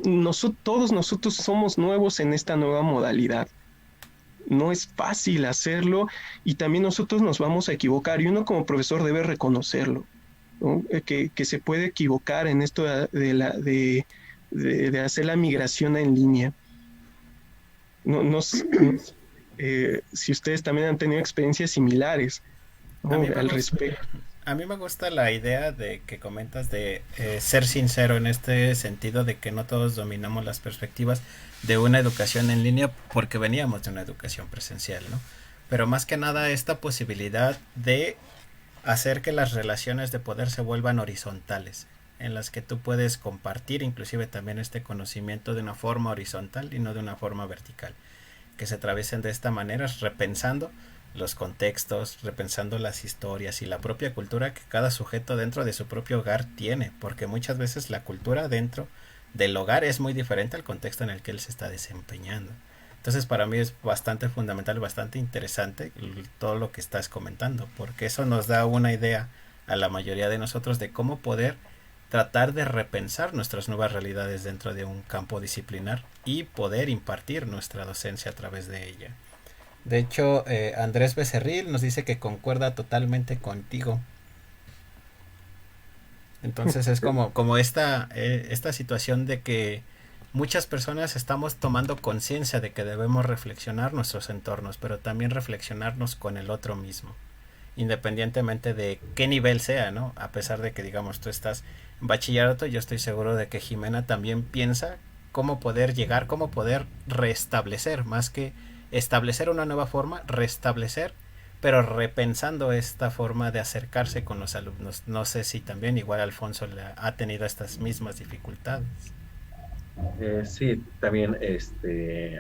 todos nosotros somos nuevos en esta nueva modalidad. No es fácil hacerlo y también nosotros nos vamos a equivocar, y uno como profesor debe reconocerlo, ¿no? Que se puede equivocar en esto de hacer la migración en línea. No sé si ustedes también han tenido experiencias similares, ¿no? Al respecto. A mí me gusta la idea de que comentas de ser sincero en este sentido de que no todos dominamos las perspectivas de una educación en línea porque veníamos de una educación presencial, ¿no? Pero más que nada esta posibilidad de hacer que las relaciones de poder se vuelvan horizontales, en las que tú puedes compartir inclusive también este conocimiento de una forma horizontal y no de una forma vertical, que se atraviesen de esta manera, repensando los contextos, repensando las historias y la propia cultura que cada sujeto dentro de su propio hogar tiene, porque muchas veces la cultura dentro del hogar es muy diferente al contexto en el que él se está desempeñando. Entonces para mí es bastante fundamental, bastante interesante todo lo que estás comentando, porque eso nos da una idea a la mayoría de nosotros de cómo poder tratar de repensar nuestras nuevas realidades dentro de un campo disciplinar y poder impartir nuestra docencia a través de ella. De hecho, Andrés Becerril nos dice que concuerda totalmente contigo. Entonces es como esta situación de que muchas personas estamos tomando conciencia de que debemos reflexionar nuestros entornos, pero también reflexionarnos con el otro mismo, independientemente de qué nivel sea, ¿no? A pesar de que, digamos, tú estás en bachillerato, yo estoy seguro de que Jimena también piensa cómo poder llegar, cómo poder restablecer, más que establecer una nueva forma, restablecer, pero repensando esta forma de acercarse con los alumnos. No sé si también igual Alfonso ha tenido estas mismas dificultades. Sí, también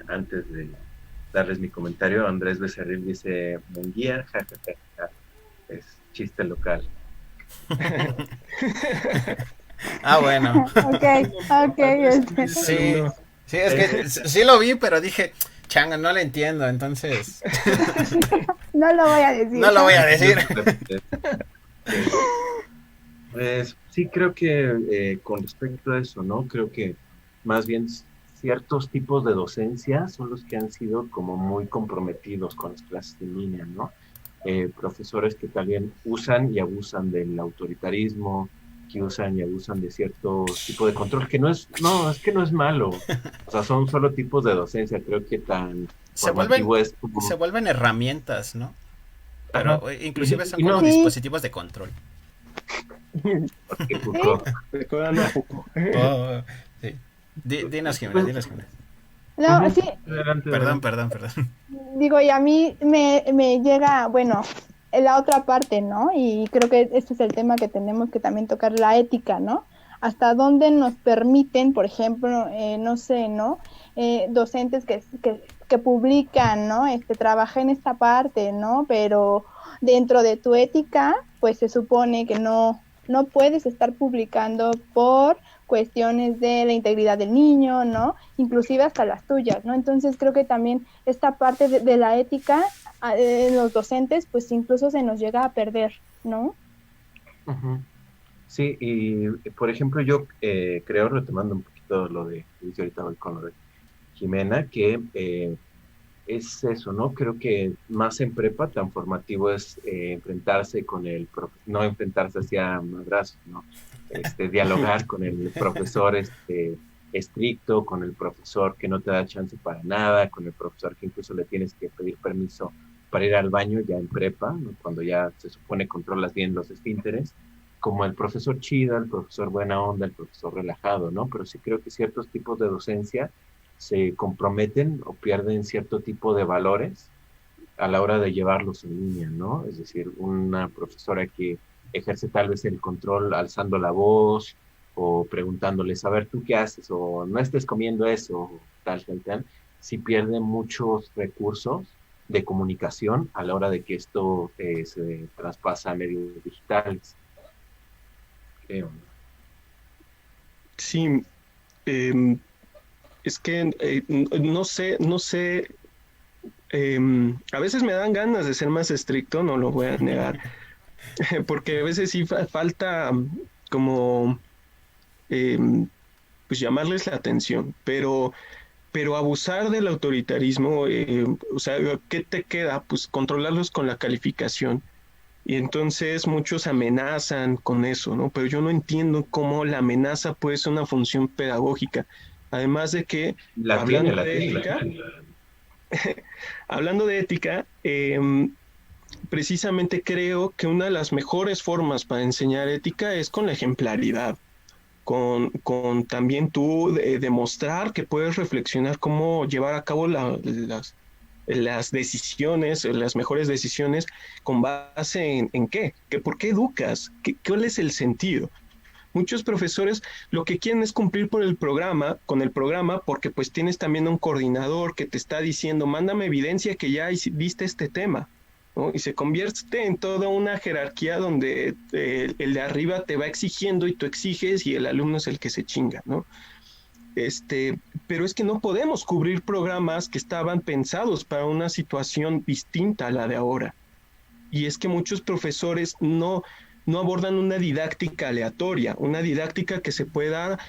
antes de darles mi comentario, Andrés Becerril dice Munguía, jajaja, es chiste local. Bueno. Ok. Sí, es que sí lo vi, pero dije, changa, no lo entiendo, entonces. No lo voy a decir. No lo voy a decir. Pues sí, creo que con respecto a eso, ¿no? Creo que más bien ciertos tipos de docencia son los que han sido como muy comprometidos con las clases en línea, ¿no? Profesores que también usan y abusan del autoritarismo, que usan y abusan de cierto tipo de control, que es que no es malo, o sea, son solo tipos de docencia, creo que tan se vuelven herramientas, ¿no? Pero inclusive son como dispositivos de control. Sí. Dinos, Jimena. No, sí. Perdón. Digo, y a mí me llega, bueno, la otra parte, ¿no? Y creo que este es el tema que tenemos que también tocar, la ética, ¿no? Hasta dónde nos permiten, por ejemplo, no sé, ¿no? Docentes que publican, ¿no? Trabajé en esta parte, ¿no? Pero dentro de tu ética, pues se supone que no puedes estar publicando por cuestiones de la integridad del niño, ¿no? Inclusive hasta las tuyas, ¿no? Entonces creo que también esta parte de la ética en los docentes, pues incluso se nos llega a perder, ¿no? Uh-huh. Sí, y por ejemplo yo creo, retomando un poquito lo de, ahorita voy con lo de Jimena, que es eso, ¿no? Creo que más en prepa tan formativo es enfrentarse con no enfrentarse hacia madrazos, ¿no? Dialogar con el profesor estricto, con el profesor que no te da chance para nada, con el profesor que incluso le tienes que pedir permiso para ir al baño ya en prepa, ¿no? Cuando ya se supone controlas bien los esfínteres, como el profesor chida, el profesor buena onda, el profesor relajado, ¿no? Pero sí creo que ciertos tipos de docencia se comprometen o pierden cierto tipo de valores a la hora de llevarlos en línea, ¿no? Es decir, una profesora que ejerce tal vez el control alzando la voz o preguntándoles, a ver, ¿tú qué haces? O no estés comiendo eso, tal, sí pierde muchos recursos de comunicación a la hora de que esto se traspasa a medios digitales. Creo. Sí, es que no sé, a veces me dan ganas de ser más estricto, no lo voy a negar, porque a veces sí falta como pues llamarles la atención, pero abusar del autoritarismo, o sea, ¿qué te queda? Pues controlarlos con la calificación. Y entonces muchos amenazan con eso, ¿no? Pero yo no entiendo cómo la amenaza puede ser una función pedagógica. Además de que, hablando de ética, precisamente creo que una de las mejores formas para enseñar ética es con la ejemplaridad, con también tú demostrar que puedes reflexionar cómo llevar a cabo las decisiones, las mejores decisiones, con base en qué, ¿por qué educas? ¿Cuál es el sentido? Muchos profesores lo que quieren es cumplir con el programa, porque pues tienes también un coordinador que te está diciendo, mándame evidencia que ya viste este tema, ¿no? Y se convierte en toda una jerarquía donde el de arriba te va exigiendo y tú exiges y el alumno es el que se chinga, ¿no? Pero es que no podemos cubrir programas que estaban pensados para una situación distinta a la de ahora. Y es que muchos profesores no no abordan una didáctica aleatoria, una didáctica que se pueda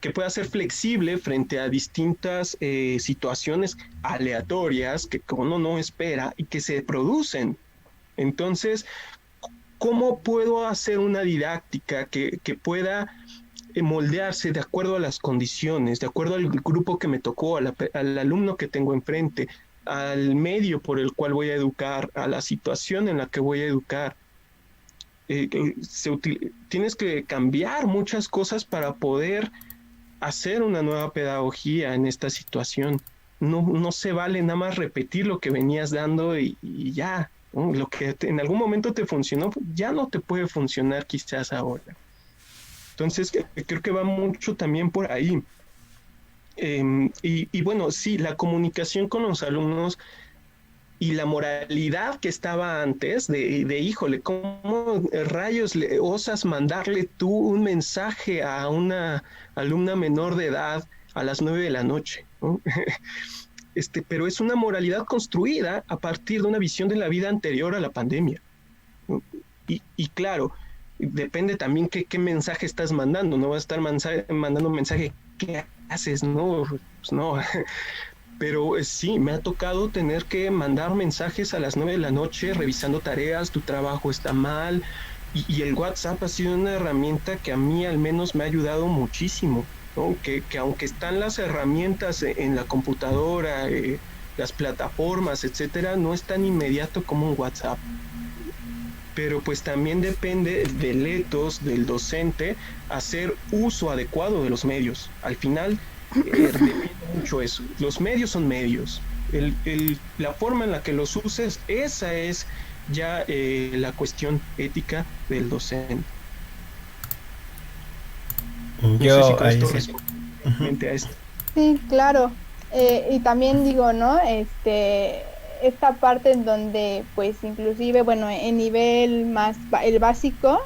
que pueda ser flexible frente a distintas situaciones aleatorias que uno no espera y que se producen. Entonces, ¿cómo puedo hacer una didáctica que pueda moldearse de acuerdo a las condiciones, de acuerdo al grupo que me tocó, al alumno que tengo enfrente, al medio por el cual voy a educar, a la situación en la que voy a educar? Tienes que cambiar muchas cosas para poder hacer una nueva pedagogía en esta situación. No se vale nada más repetir lo que venías dando y ya, ¿no? Lo que en algún momento te funcionó, ya no te puede funcionar quizás ahora. Entonces, creo que va mucho también por ahí. Y bueno, sí, la comunicación con los alumnos y la moralidad que estaba antes de híjole, ¿cómo rayos le osas mandarle tú un mensaje a una alumna menor de edad a las 9 de la noche, ¿no? Pero es una moralidad construida a partir de una visión de la vida anterior a la pandemia, ¿no? Y claro, depende también qué mensaje estás mandando. No vas a estar mandando un mensaje, ¿qué haces? No, pues no. Pero sí, me ha tocado tener que mandar mensajes a las 9 de la noche revisando tareas, tu trabajo está mal, y el WhatsApp ha sido una herramienta que a mí al menos me ha ayudado muchísimo, ¿no? Que aunque están las herramientas en la computadora, las plataformas, etcétera, no es tan inmediato como un WhatsApp. Pero pues también depende del ethos del docente hacer uso adecuado de los medios. Al final depende mucho eso. Los medios son medios. La forma en la que los uses, esa es ya la cuestión ética del docente. Yo no sé si con ahí esto sí. responde a esto. Sí, claro. Y también digo, ¿no? Esta parte en donde, pues, inclusive, bueno, en nivel más, el básico,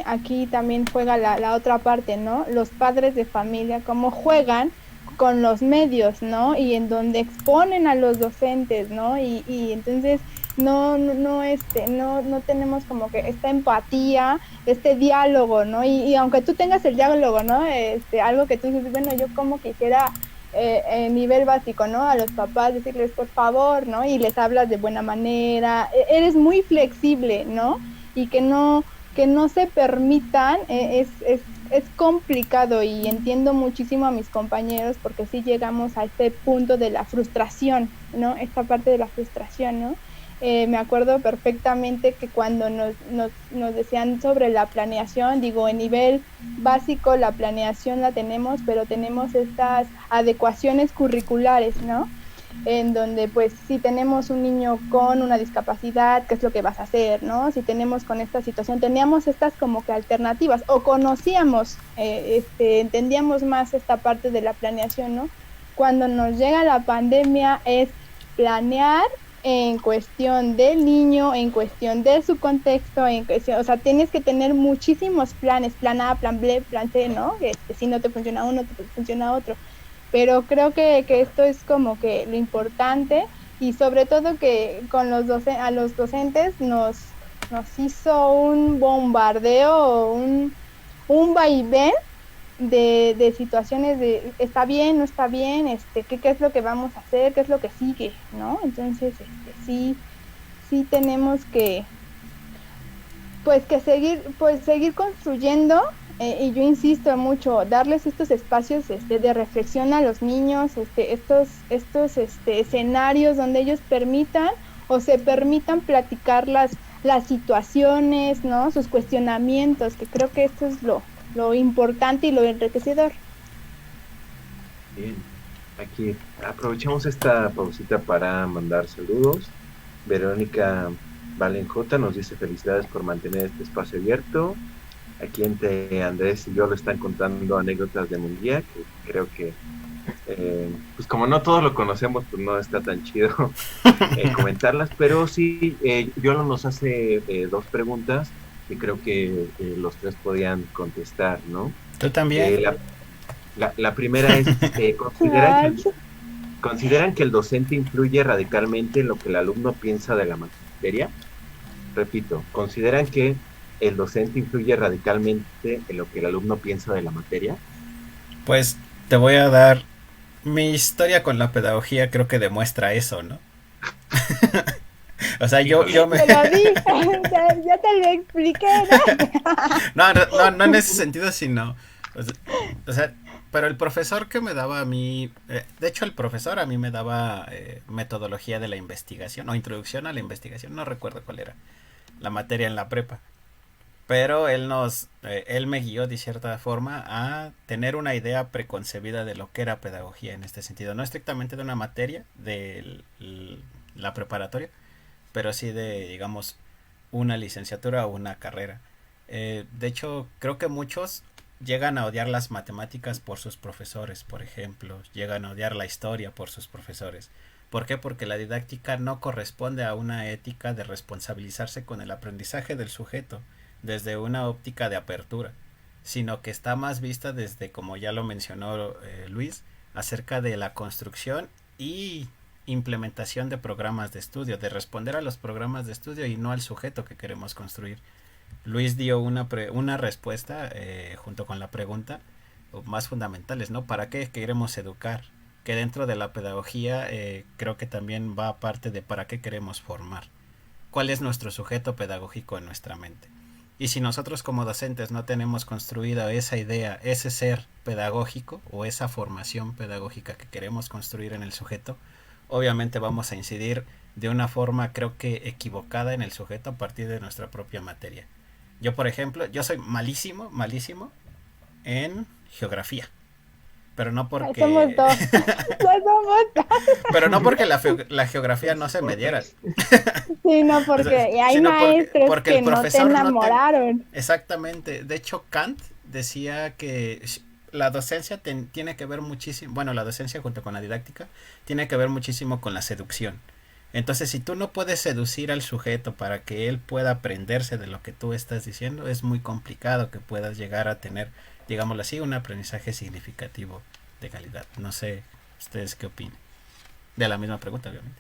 aquí también juega la otra parte, ¿no? Los padres de familia, cómo juegan con los medios, ¿no? Y en donde exponen a los docentes, ¿no? Y entonces no tenemos como que esta empatía, este diálogo, ¿no? Y aunque tú tengas el diálogo, ¿no? Algo que tú dices, bueno, yo como quisiera nivel básico, ¿no? A los papás decirles por favor, ¿no? Y les hablas de buena manera, eres muy flexible, ¿no? Y que no se permitan, es complicado, y entiendo muchísimo a mis compañeros porque sí llegamos a este punto de la frustración, ¿no? Esta parte de la frustración, ¿no? Me acuerdo perfectamente que cuando nos decían sobre la planeación, digo, en nivel básico la planeación la tenemos, pero tenemos estas adecuaciones curriculares, ¿no? En donde pues si tenemos un niño con una discapacidad, ¿qué es lo que vas a hacer, no? Si tenemos con esta situación, teníamos estas como que alternativas, o conocíamos, entendíamos más esta parte de la planeación, ¿no? Cuando nos llega la pandemia es planear en cuestión del niño, en cuestión de su contexto, o sea, tienes que tener muchísimos planes, plan A, plan B, plan C, ¿no? Si no te funciona uno, te funciona otro. Pero creo que esto es como que lo importante, y sobre todo que con a los docentes nos hizo un bombardeo, un vaivén de situaciones de está bien, no está bien, qué es lo que vamos a hacer, qué es lo que sigue, ¿no? Entonces, sí tenemos que seguir construyendo, y yo insisto mucho, darles estos espacios de reflexión a los niños, estos escenarios donde ellos se permitan platicar las situaciones, ¿no? Sus cuestionamientos, que creo que esto es lo importante y lo enriquecedor. Bien, aquí aprovechamos esta pausita para mandar saludos. Verónica Valenjota nos dice felicidades por mantener este espacio abierto. Aquí entre Andrés y yo lo están contando anécdotas de Munguía, que creo que pues como no todos lo conocemos, pues no está tan chido comentarlas, pero sí, Yolo nos hace dos preguntas que creo que los tres podían contestar, ¿no? ¿Tú también? La primera es, ¿consideran que el docente influye radicalmente en lo que el alumno piensa de la materia? Repito, ¿consideran que el docente influye radicalmente en lo que el alumno piensa de la materia? Pues te voy a dar mi historia con la pedagogía, creo que demuestra eso, ¿no? O sea, yo me... Te lo dije, ya te lo expliqué, ¿no? No en ese sentido, sino... O sea, pero el profesor que me daba a mí... de hecho, el profesor a mí me daba metodología de la investigación, o introducción a la investigación, no recuerdo cuál era la materia en la prepa. Pero él me guió de cierta forma a tener una idea preconcebida de lo que era pedagogía en este sentido. No estrictamente de una materia de la preparatoria, pero sí de, digamos, una licenciatura o una carrera. De hecho, creo que muchos llegan a odiar las matemáticas por sus profesores, por ejemplo. Llegan a odiar la historia por sus profesores. ¿Por qué? Porque la didáctica no corresponde a una ética de responsabilizarse con el aprendizaje del sujeto desde una óptica de apertura, sino que está más vista desde, como ya lo mencionó Luis, acerca de la construcción y implementación de programas de estudio, de responder a los programas de estudio y no al sujeto que queremos construir. Luis dio una respuesta junto con la pregunta más fundamentales, ¿no? ¿Para qué queremos educar? Que dentro de la pedagogía creo que también va parte de para qué queremos formar. ¿Cuál es nuestro sujeto pedagógico en nuestra mente? Y si nosotros como docentes no tenemos construida esa idea, ese ser pedagógico o esa formación pedagógica que queremos construir en el sujeto, obviamente vamos a incidir de una forma creo que equivocada en el sujeto a partir de nuestra propia materia. Yo, por ejemplo, yo soy malísimo en geografía. Pero no porque... Somos dos. Somos dos. Pero no porque la geografía no se me diera. Sí, no, porque hay sino maestros porque que el no te profesor enamoraron. Exactamente. De hecho, Kant decía que la docencia tiene que ver muchísimo, bueno, la docencia junto con la didáctica tiene que ver muchísimo con la seducción. Entonces, si tú no puedes seducir al sujeto para que él pueda aprenderse de lo que tú estás diciendo, es muy complicado que puedas llegar a tener, digámoslo así, un aprendizaje significativo de calidad. No sé, ustedes qué opinan. De la misma pregunta, obviamente.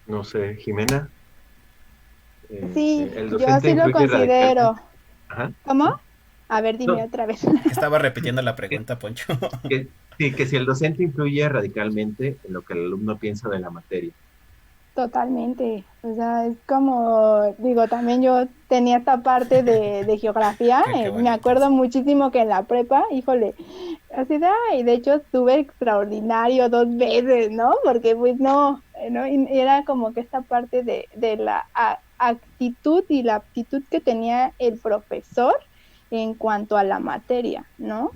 No sé, Jimena. Sí, El yo docente sí lo influye radicalmente. considero. Ajá. ¿Cómo? A ver, dime No, otra vez. Estaba repitiendo la que, pregunta, Poncho. sí, que si el docente influye radicalmente en lo que el alumno piensa de la materia. Totalmente, o sea, es como, digo, también yo tenía esta parte de geografía, Qué me bonito. acuerdo muchísimo que en la prepa, híjole, así de, y de hecho estuve extraordinario 2 veces, ¿no? Porque pues no, ¿no? Y era como que esta parte de la actitud y la aptitud que tenía el profesor en cuanto a la materia, ¿no?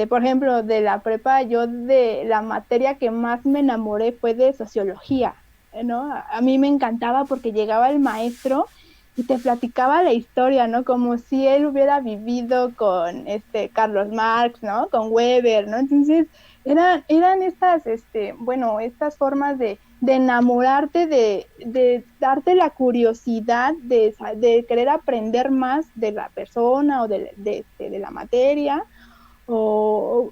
Por ejemplo, de la prepa, yo de la materia que más me enamoré fue de sociología, ¿no? A mí me encantaba porque llegaba el maestro y te platicaba la historia, ¿no? Como si él hubiera vivido con Carlos Marx, ¿no? Con Weber, ¿no? Entonces, eran estas, bueno, estas formas de enamorarte, de darte la curiosidad de querer aprender más de la persona o de la materia, esto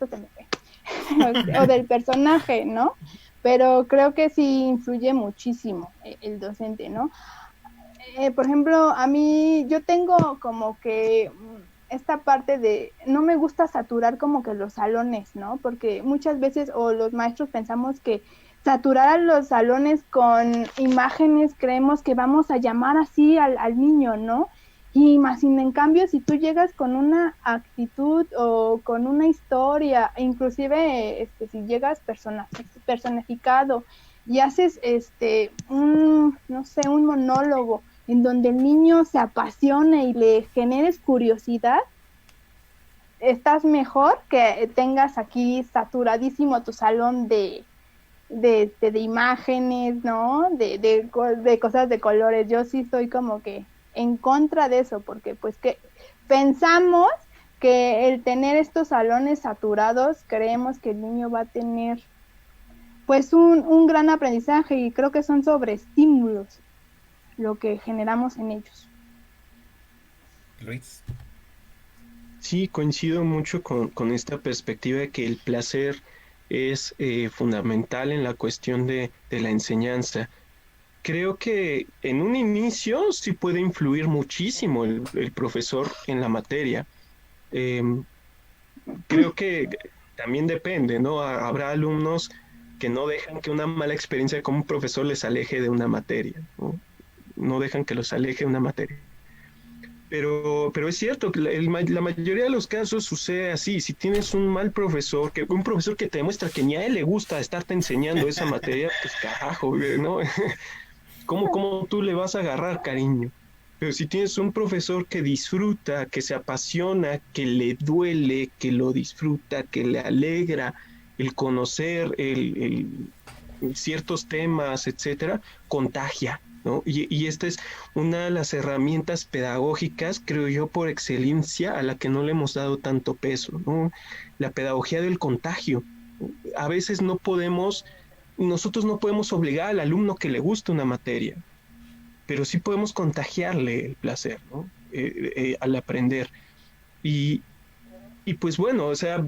se me fue, o del personaje, ¿no? Pero creo que sí influye muchísimo el docente, ¿no? Por ejemplo, a mí, yo tengo como que esta parte de, no me gusta saturar como que los salones, ¿no? Porque muchas veces, o los maestros pensamos que saturar a los salones con imágenes, creemos que vamos a llamar así al niño, ¿no? Y más sin en cambio, si tú llegas con una actitud o con una historia, inclusive si llegas personificado y haces no sé, un monólogo en donde el niño se apasione y le generes curiosidad, estás mejor que tengas aquí saturadísimo tu salón de imágenes, ¿no? De cosas de colores. Yo sí estoy como que en contra de eso, porque pues que pensamos que el tener estos salones saturados, creemos que el niño va a tener pues un gran aprendizaje, y creo que son sobreestímulos lo que generamos en ellos. Luis. Sí, coincido mucho con esta perspectiva de que el placer es fundamental en la cuestión de la enseñanza. creo que en un inicio sí puede influir muchísimo el profesor en la materia. Em, Creo que también depende, ¿no? Habrá alumnos que no dejan que una mala experiencia con un profesor les aleje de una materia, ¿no? No dejan que los aleje de una materia. Pero es cierto que la mayoría de los casos sucede así. Si tienes un mal profesor, un profesor que te demuestra que ni a él le gusta estarte enseñando esa materia, pues carajo, ¿no? ¿Cómo tú le vas a agarrar cariño? Pero si tienes un profesor que disfruta, que se apasiona, que le duele, que lo disfruta, que le alegra el conocer ciertos temas, etcétera, contagia, ¿no? Y esta es una de las herramientas pedagógicas, creo yo, por excelencia, a la que no le hemos dado tanto peso, ¿no? La pedagogía del contagio. A veces nosotros no podemos obligar al alumno que le guste una materia, pero sí podemos contagiarle el placer, ¿no? Al aprender. Y, y pues bueno, o sea,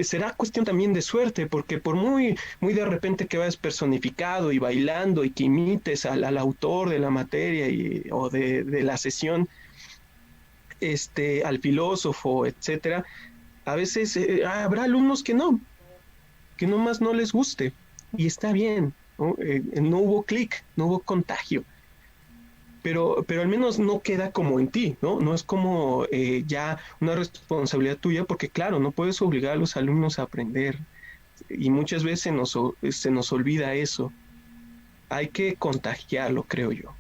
será cuestión también de suerte, porque por muy de repente que vayas personificado y bailando y que imites al autor de la materia o de la sesión, al filósofo, etcétera, a veces habrá alumnos que nomás no les guste, y está bien, ¿no? No hubo clic, no hubo contagio. Pero al menos no queda como en ti, ¿no? No es como ya una responsabilidad tuya, porque claro, no puedes obligar a los alumnos a aprender y muchas veces se nos olvida eso. Hay que contagiarlo, creo yo.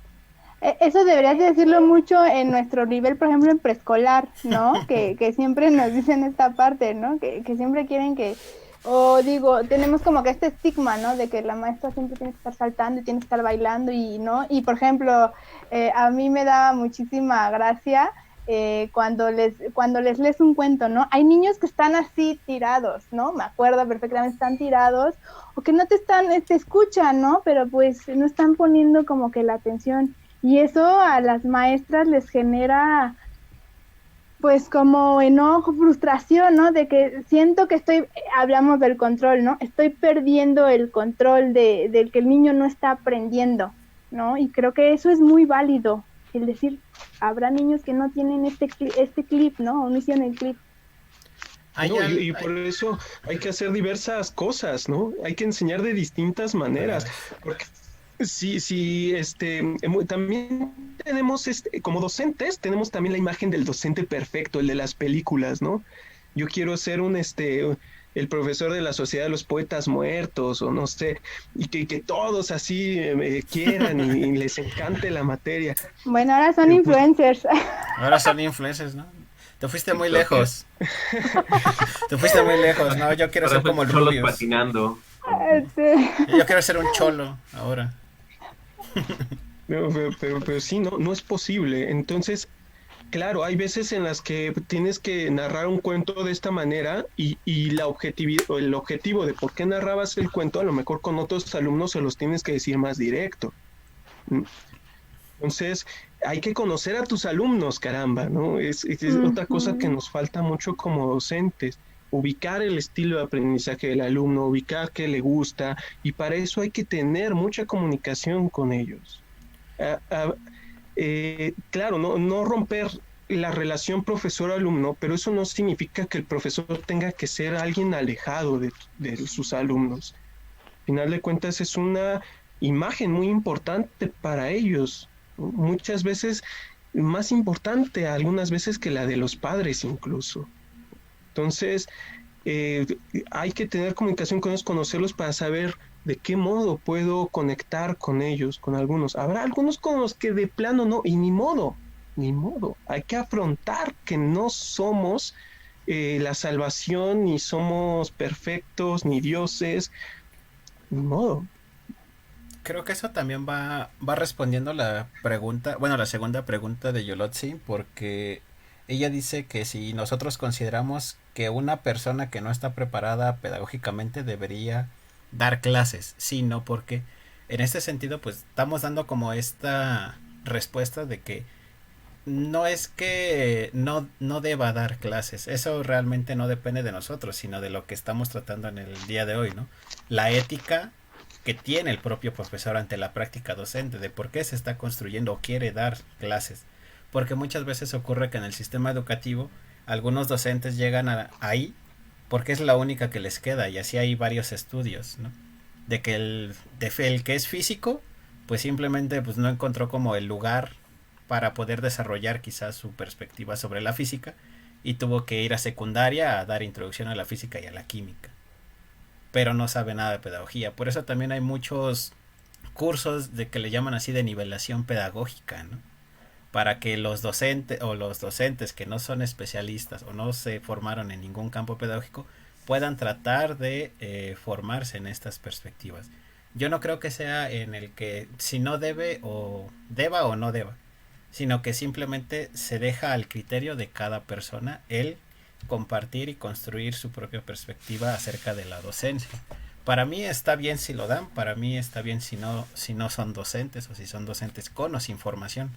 Eso deberías de decirlo mucho en nuestro nivel, por ejemplo, en preescolar, ¿no? Que siempre nos dicen esta parte, ¿no? Que siempre quieren que, o digo, tenemos como que este estigma, ¿no? De que la maestra siempre tiene que estar saltando y tiene que estar bailando y, ¿no? Y, por ejemplo, a mí me da muchísima gracia cuando les lees un cuento, ¿no? Hay niños que están así tirados, ¿no? Me acuerdo perfectamente, están tirados, o que no te escuchan, ¿no? Pero pues no están poniendo como que la atención. Y eso a las maestras les genera pues como enojo, frustración, ¿no? De que siento que hablamos del control, ¿no? Estoy perdiendo el control del que el niño no está aprendiendo, ¿no? Y creo que eso es muy válido, el decir, habrá niños que no tienen este clip, ¿no? O no hicieron el clip. No, y por eso hay que hacer diversas cosas, ¿no? Hay que enseñar de distintas maneras, porque sí, también tenemos, como docentes, tenemos también la imagen del docente perfecto, el de las películas, ¿no? Yo quiero ser el profesor de la Sociedad de los Poetas Muertos, o no sé, y que todos así quieran y les encante la materia. Bueno, ahora son influencers. Ahora son influencers, ¿no? Te fuiste muy lejos. Te fuiste muy lejos, ¿no? Yo quiero ser como el Rubius. Patinando. Yo quiero ser un cholo ahora. Pero sí, no es posible. Entonces, claro, hay veces en las que tienes que narrar un cuento de esta manera y el objetivo de por qué narrabas el cuento, a lo mejor con otros alumnos se los tienes que decir más directo. Entonces, hay que conocer a tus alumnos, caramba, ¿no? Es otra cosa que nos falta mucho como docentes. Ubicar el estilo de aprendizaje del alumno, ubicar qué le gusta, y para eso hay que tener mucha comunicación con ellos. Claro, no romper la relación profesor-alumno, pero eso no significa que el profesor tenga que ser alguien alejado de sus alumnos. Al final de cuentas es una imagen muy importante para ellos, ¿no? Muchas veces más importante algunas veces que la de los padres incluso. Entonces, hay que tener comunicación con ellos, conocerlos para saber de qué modo puedo conectar con ellos, con algunos. Habrá algunos con los que de plano no, y ni modo. Hay que afrontar que no somos la salvación, ni somos perfectos, ni dioses, ni modo. Creo que eso también va respondiendo la pregunta, bueno, la segunda pregunta de Yolotzi, porque ella dice que si nosotros consideramos que una persona que no está preparada pedagógicamente debería dar clases, sí, no, porque en este sentido pues estamos dando como esta respuesta de que no es que no deba dar clases, eso realmente no depende de nosotros, sino de lo que estamos tratando en el día de hoy, ¿no? La ética que tiene el propio profesor ante la práctica docente, de por qué se está construyendo o quiere dar clases. Porque muchas veces ocurre que en el sistema educativo algunos docentes llegan ahí porque es la única que les queda, y así hay varios estudios, ¿no? De que el que es físico, pues simplemente pues no encontró como el lugar para poder desarrollar quizás su perspectiva sobre la física, y tuvo que ir a secundaria a dar introducción a la física y a la química, pero no sabe nada de pedagogía. Por eso también hay muchos cursos de que le llaman así de nivelación pedagógica, ¿no? Para que los docentes que no son especialistas o no se formaron en ningún campo pedagógico puedan tratar de formarse en estas perspectivas. Yo no creo que sea en el que si no deba o no deba, sino que simplemente se deja al criterio de cada persona el compartir y construir su propia perspectiva acerca de la docencia. Para mí está bien si lo dan, para mí está bien si no son docentes, o si son docentes con o sin formación,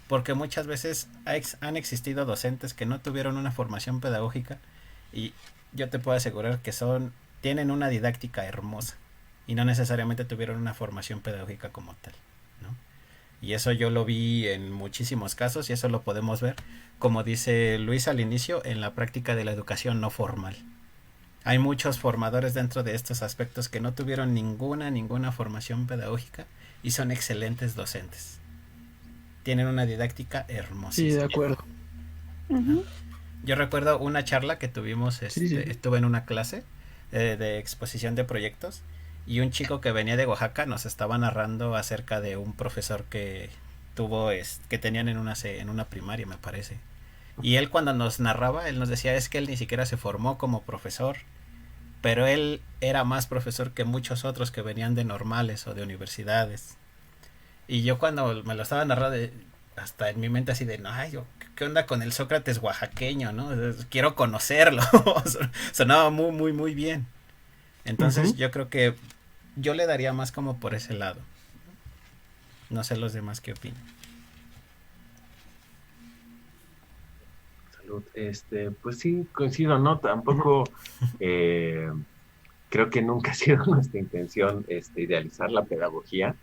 porque muchas veces han existido docentes que no tuvieron una formación pedagógica, y yo te puedo asegurar que tienen una didáctica hermosa y no necesariamente tuvieron una formación pedagógica como tal, ¿no? Y eso yo lo vi en muchísimos casos, y eso lo podemos ver, como dice Luis al inicio, en la práctica de la educación no formal. Hay muchos formadores dentro de estos aspectos que no tuvieron ninguna formación pedagógica y son excelentes docentes. Tienen una didáctica hermosa. Sí, de acuerdo. Ujú. Yo recuerdo una charla que tuvimos, Sí. estuve en una clase de exposición de proyectos, y un chico que venía de Oaxaca nos estaba narrando acerca de un profesor que tuvo, que tenían en una primaria, me parece. Y él, cuando nos narraba, él nos decía, es que él ni siquiera se formó como profesor, pero él era más profesor que muchos otros que venían de normales o de universidades. Y yo, cuando me lo estaba narrando, hasta en mi mente así de, no, ay, ¿qué onda con el Sócrates oaxaqueño, no? Quiero conocerlo. Sonaba muy, muy, muy bien. Entonces yo creo que yo le daría más como por ese lado. No sé los demás qué opinan. Salud. Pues sí, coincido, ¿no? Tampoco creo que nunca ha sido nuestra intención idealizar la pedagogía.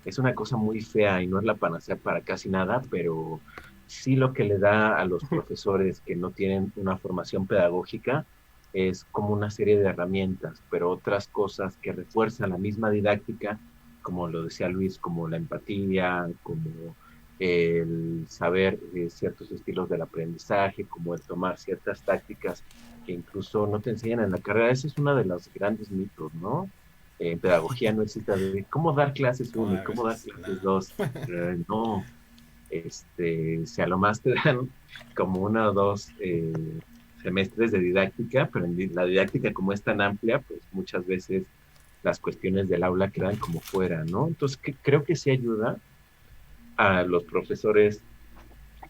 Es una cosa muy fea y no es la panacea para casi nada, pero sí lo que le da a los profesores que no tienen una formación pedagógica es como una serie de herramientas, pero otras cosas que refuerzan la misma didáctica, como lo decía Luis, como la empatía, como el saber ciertos estilos del aprendizaje, como el tomar ciertas tácticas que incluso no te enseñan en la carrera. Ese es uno de los grandes mitos, ¿no? En pedagogía no existe de cómo dar clases 1 y cómo dar clases 2. No, si a lo más te dan como 1 o 2 semestres de didáctica, pero en la didáctica, como es tan amplia, pues muchas veces las cuestiones del aula quedan como fuera, ¿no? Entonces creo que sí ayuda a los profesores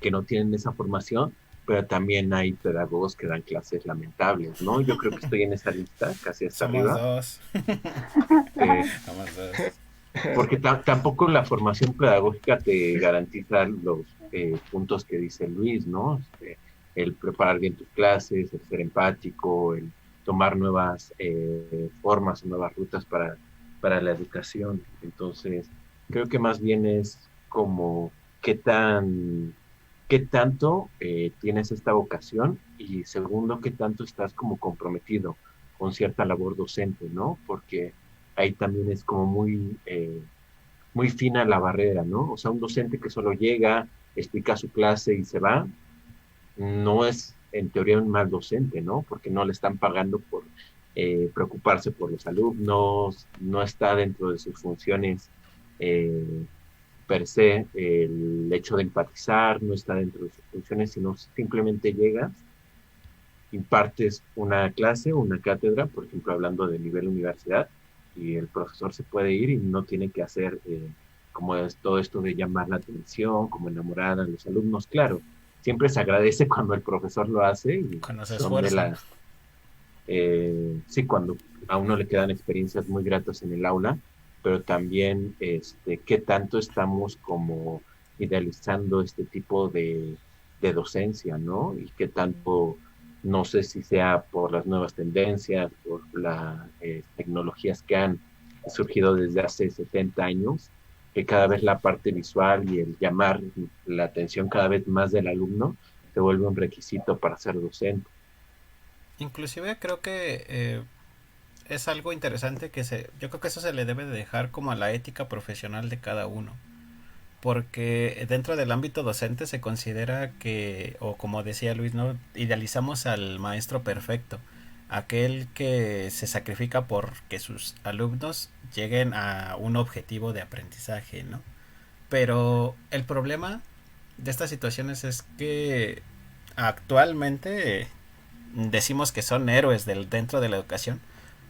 que no tienen esa formación, pero también hay pedagogos que dan clases lamentables, ¿no? Yo creo que estoy en esa lista, casi hasta Somos arriba. dos. Somos dos. Porque tampoco la formación pedagógica te garantiza los puntos que dice Luis, ¿no? El preparar bien tus clases, el ser empático, el tomar nuevas formas o nuevas rutas para la educación. Entonces, creo que más bien es como qué tanto tienes esta vocación, y segundo, qué tanto estás como comprometido con cierta labor docente, ¿no? Porque ahí también es como muy fina la barrera, ¿no? O sea, un docente que solo llega, explica su clase y se va, no es en teoría un mal docente, ¿no? Porque no le están pagando por preocuparse por los alumnos, no está dentro de sus funciones per se el hecho de empatizar, no está dentro de sus funciones, sino simplemente llegas, impartes una clase o una cátedra, por ejemplo, hablando de nivel universidad, y el profesor se puede ir y no tiene que hacer como es todo esto de llamar la atención, como enamorar a los alumnos. Claro, siempre se agradece cuando el profesor lo hace, y Cuando se son de esfuerza. sí, cuando a uno le quedan experiencias muy gratas en el aula, pero también qué tanto estamos como idealizando este tipo de docencia, ¿no? Y qué tanto, no sé si sea por las nuevas tendencias, por las tecnologías que han surgido desde hace 70 años, que cada vez la parte visual y el llamar la atención cada vez más del alumno se vuelve un requisito para ser docente. Inclusive creo que es algo interesante yo creo que eso se le debe de dejar como a la ética profesional de cada uno. Porque dentro del ámbito docente se considera que, o como decía Luis, ¿no? Idealizamos al maestro perfecto, aquel que se sacrifica por que sus alumnos lleguen a un objetivo de aprendizaje, ¿no? Pero el problema de estas situaciones es que actualmente decimos que son héroes dentro de la educación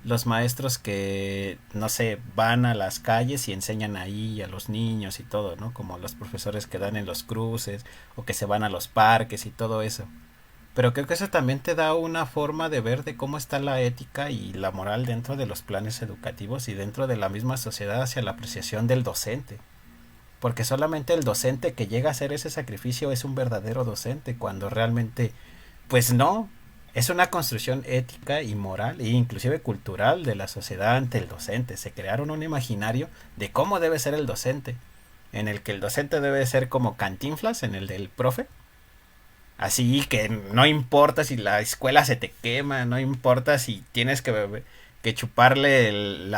los maestros que, no sé, van a las calles y enseñan ahí a los niños y todo, ¿no? Como los profesores que dan en los cruces o que se van a los parques y todo eso. Pero creo que eso también te da una forma de ver de cómo está la ética y la moral dentro de los planes educativos y dentro de la misma sociedad hacia la apreciación del docente. Porque solamente el docente que llega a hacer ese sacrificio es un verdadero docente, cuando realmente, pues no, es una construcción ética y moral e inclusive cultural de la sociedad ante el docente. Se crearon un imaginario de cómo debe ser el docente, en el que el docente debe ser como Cantinflas, en el del profe. Así que no importa si la escuela se te quema, no importa si tienes que chuparle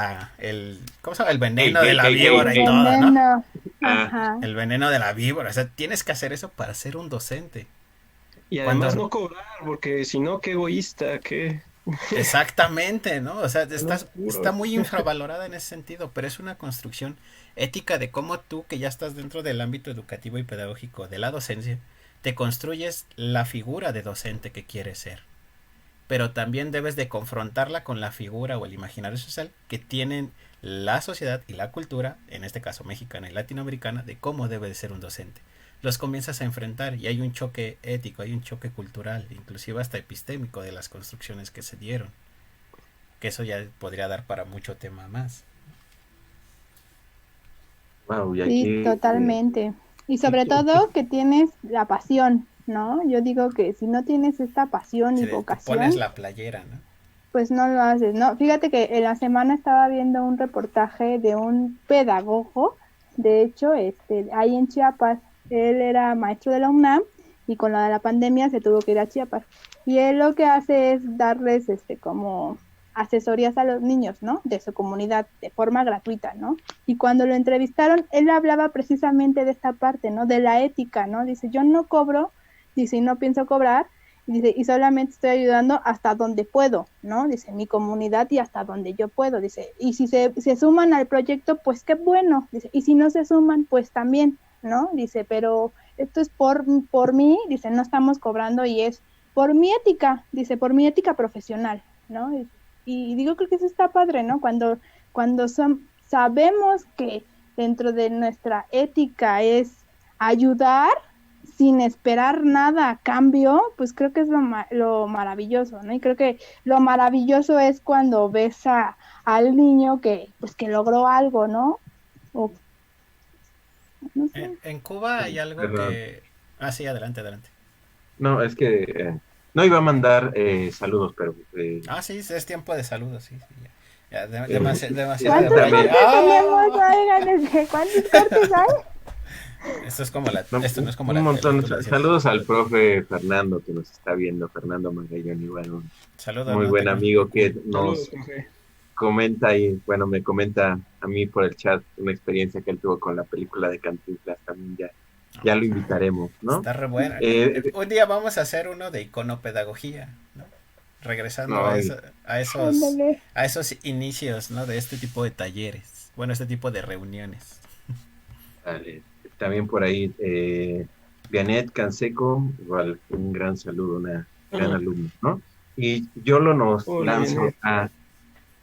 ¿cómo se llama? El veneno de la víbora y todo, ¿no? Ajá. El veneno de la víbora. O sea, tienes que hacer eso para ser un docente. Y además no cobrar, porque si no, qué egoísta, qué... Exactamente, ¿no? O sea, está muy infravalorada en ese sentido, pero es una construcción ética de cómo tú, que ya estás dentro del ámbito educativo y pedagógico de la docencia, te construyes la figura de docente que quieres ser. Pero también debes de confrontarla con la figura o el imaginario social que tienen la sociedad y la cultura, en este caso mexicana y latinoamericana, de cómo debe de ser un docente. Los comienzas a enfrentar y hay un choque ético, hay un choque cultural, inclusive hasta epistémico de las construcciones que se dieron. Que eso ya podría dar para mucho tema más. Wow, y Sí, aquí, totalmente. Y sobre todo que tienes la pasión, ¿no? Yo digo que si no tienes esta pasión y Si te vocación, pones la playera, ¿no? pues no lo haces, ¿no? Fíjate que en la semana estaba viendo un reportaje de un pedagogo, de hecho, ahí en Chiapas, él era maestro de la UNAM y con la de la pandemia se tuvo que ir a Chiapas. Y él lo que hace es darles como asesorías a los niños, ¿no? De su comunidad de forma gratuita, ¿no? Y cuando lo entrevistaron, él hablaba precisamente de esta parte, ¿no? De la ética, ¿no? Dice, yo no cobro, dice, y no pienso cobrar, y dice, y solamente estoy ayudando hasta donde puedo, ¿no? Dice, mi comunidad y hasta donde yo puedo, dice, y si se suman al proyecto, pues qué bueno, dice, y si no se suman, pues también, ¿no? Dice, pero esto es por mí, dice, no estamos cobrando y es por mi ética, dice, por mi ética profesional, ¿no? Y digo, creo que eso está padre, ¿no? Cuando sabemos que dentro de nuestra ética es ayudar sin esperar nada a cambio, pues creo que es lo maravilloso, ¿no? Y creo que lo maravilloso es cuando ves al niño que logró algo, ¿no? O, no sé. En Cuba hay algo perdón. que... Ah, sí, adelante. No, es que no iba a mandar saludos, pero Ah, sí, es tiempo de saludos, sí. Ya, ¿cuántos demasiado de ¿Cuántos braille. cortes tenemos? Oigan, ¿cuántos cortes hay? Esto es como esto no es como un la montón. película, ¿sí? Saludos al profe Fernando que nos está viendo, Fernando Magallón, igual un Saludos, muy no buen te... amigo que Saludos, nos profe. comenta y bueno, me comenta a mí por el chat una experiencia que él tuvo con la película de Cantinflas, también ya lo invitaremos, ¿no? Está re buena. Un día vamos a hacer uno de iconopedagogía, ¿no? Regresando no, a esos inicios, ¿no? De este tipo de talleres. Bueno, este tipo de reuniones. también por ahí Janet Canseco, igual un gran saludo, una gran alumna, ¿no? Y Yolo nos Hola, lanza Janet. a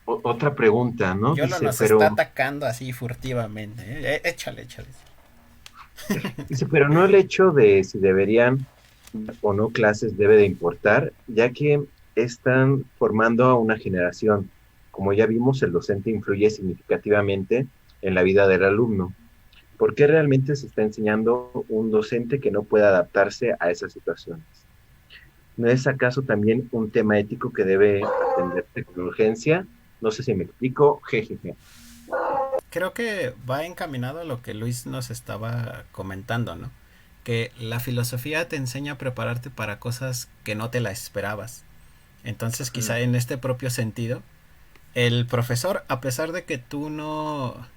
otra pregunta, ¿no? Yolo Dice, nos pero, está atacando así furtivamente. Échale. dice, pero no el hecho de si deberían o no clases debe de importar, ya que están formando a una generación. Como ya vimos, el docente influye significativamente en la vida del alumno. ¿Por qué realmente se está enseñando un docente que no puede adaptarse a esas situaciones? ¿No es acaso también un tema ético que debe atenderse con urgencia? No sé si me explico, jejeje. creo que va encaminado a lo que Luis nos estaba comentando, ¿no? Que la filosofía te enseña a prepararte para cosas que no te la esperabas. Entonces, quizá en este propio sentido, el profesor, a pesar de que tú no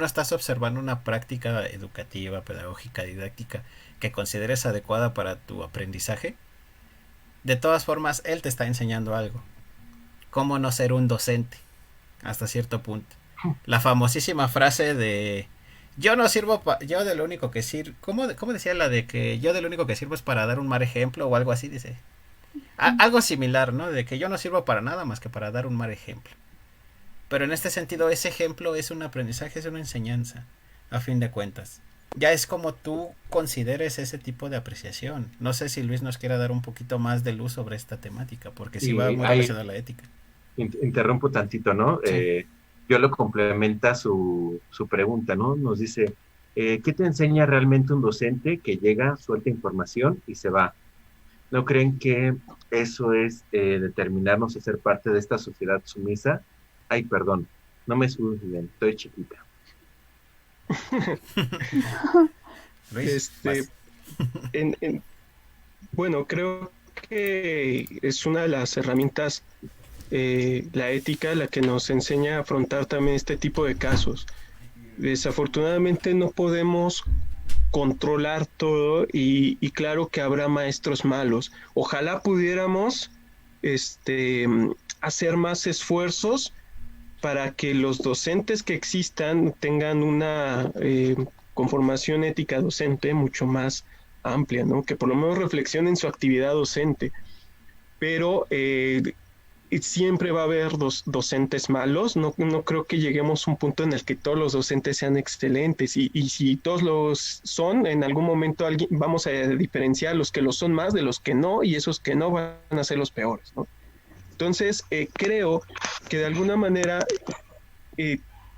estás observando una práctica educativa, pedagógica, didáctica que consideres adecuada para tu aprendizaje, de todas formas, él te está enseñando algo. Cómo no ser un docente, hasta cierto punto. La famosísima frase de yo no sirvo yo de lo único que sirvo, ¿cómo decía la de que yo de lo único que sirvo es para dar un mal ejemplo o algo así? Dice algo similar, ¿no? De que yo no sirvo para nada más que para dar un mal ejemplo. Pero en este sentido, ese ejemplo es un aprendizaje, es una enseñanza, a fin de cuentas. Ya es como tú consideres ese tipo de apreciación. No sé si Luis nos quiera dar un poquito más de luz sobre esta temática, porque sí Y va muy ahí relacionada a la ética. interrumpo tantito, ¿no? Sí. Yo lo complementa su pregunta, ¿no? Nos dice, ¿qué te enseña realmente un docente que llega, suelta información y se va? ¿No creen que eso es determinarnos a ser parte de esta sociedad sumisa? Ay, perdón, no me bien, estoy chiquita. Luis, Este, bueno, creo que es una de las herramientas, la ética, la que nos enseña a afrontar también este tipo de casos. Desafortunadamente no podemos controlar todo y claro que habrá maestros malos. Ojalá pudiéramos este, hacer más esfuerzos para que los docentes que existan tengan una conformación ética docente mucho más amplia, ¿no? Que por lo menos reflexionen su actividad docente. Pero siempre va a haber docentes malos. No creo que lleguemos a un punto en el que todos los docentes sean excelentes y si todos los son, en algún momento vamos a diferenciar los que lo son más de los que no y esos que no van a ser los peores, ¿no? Entonces, creo que de alguna manera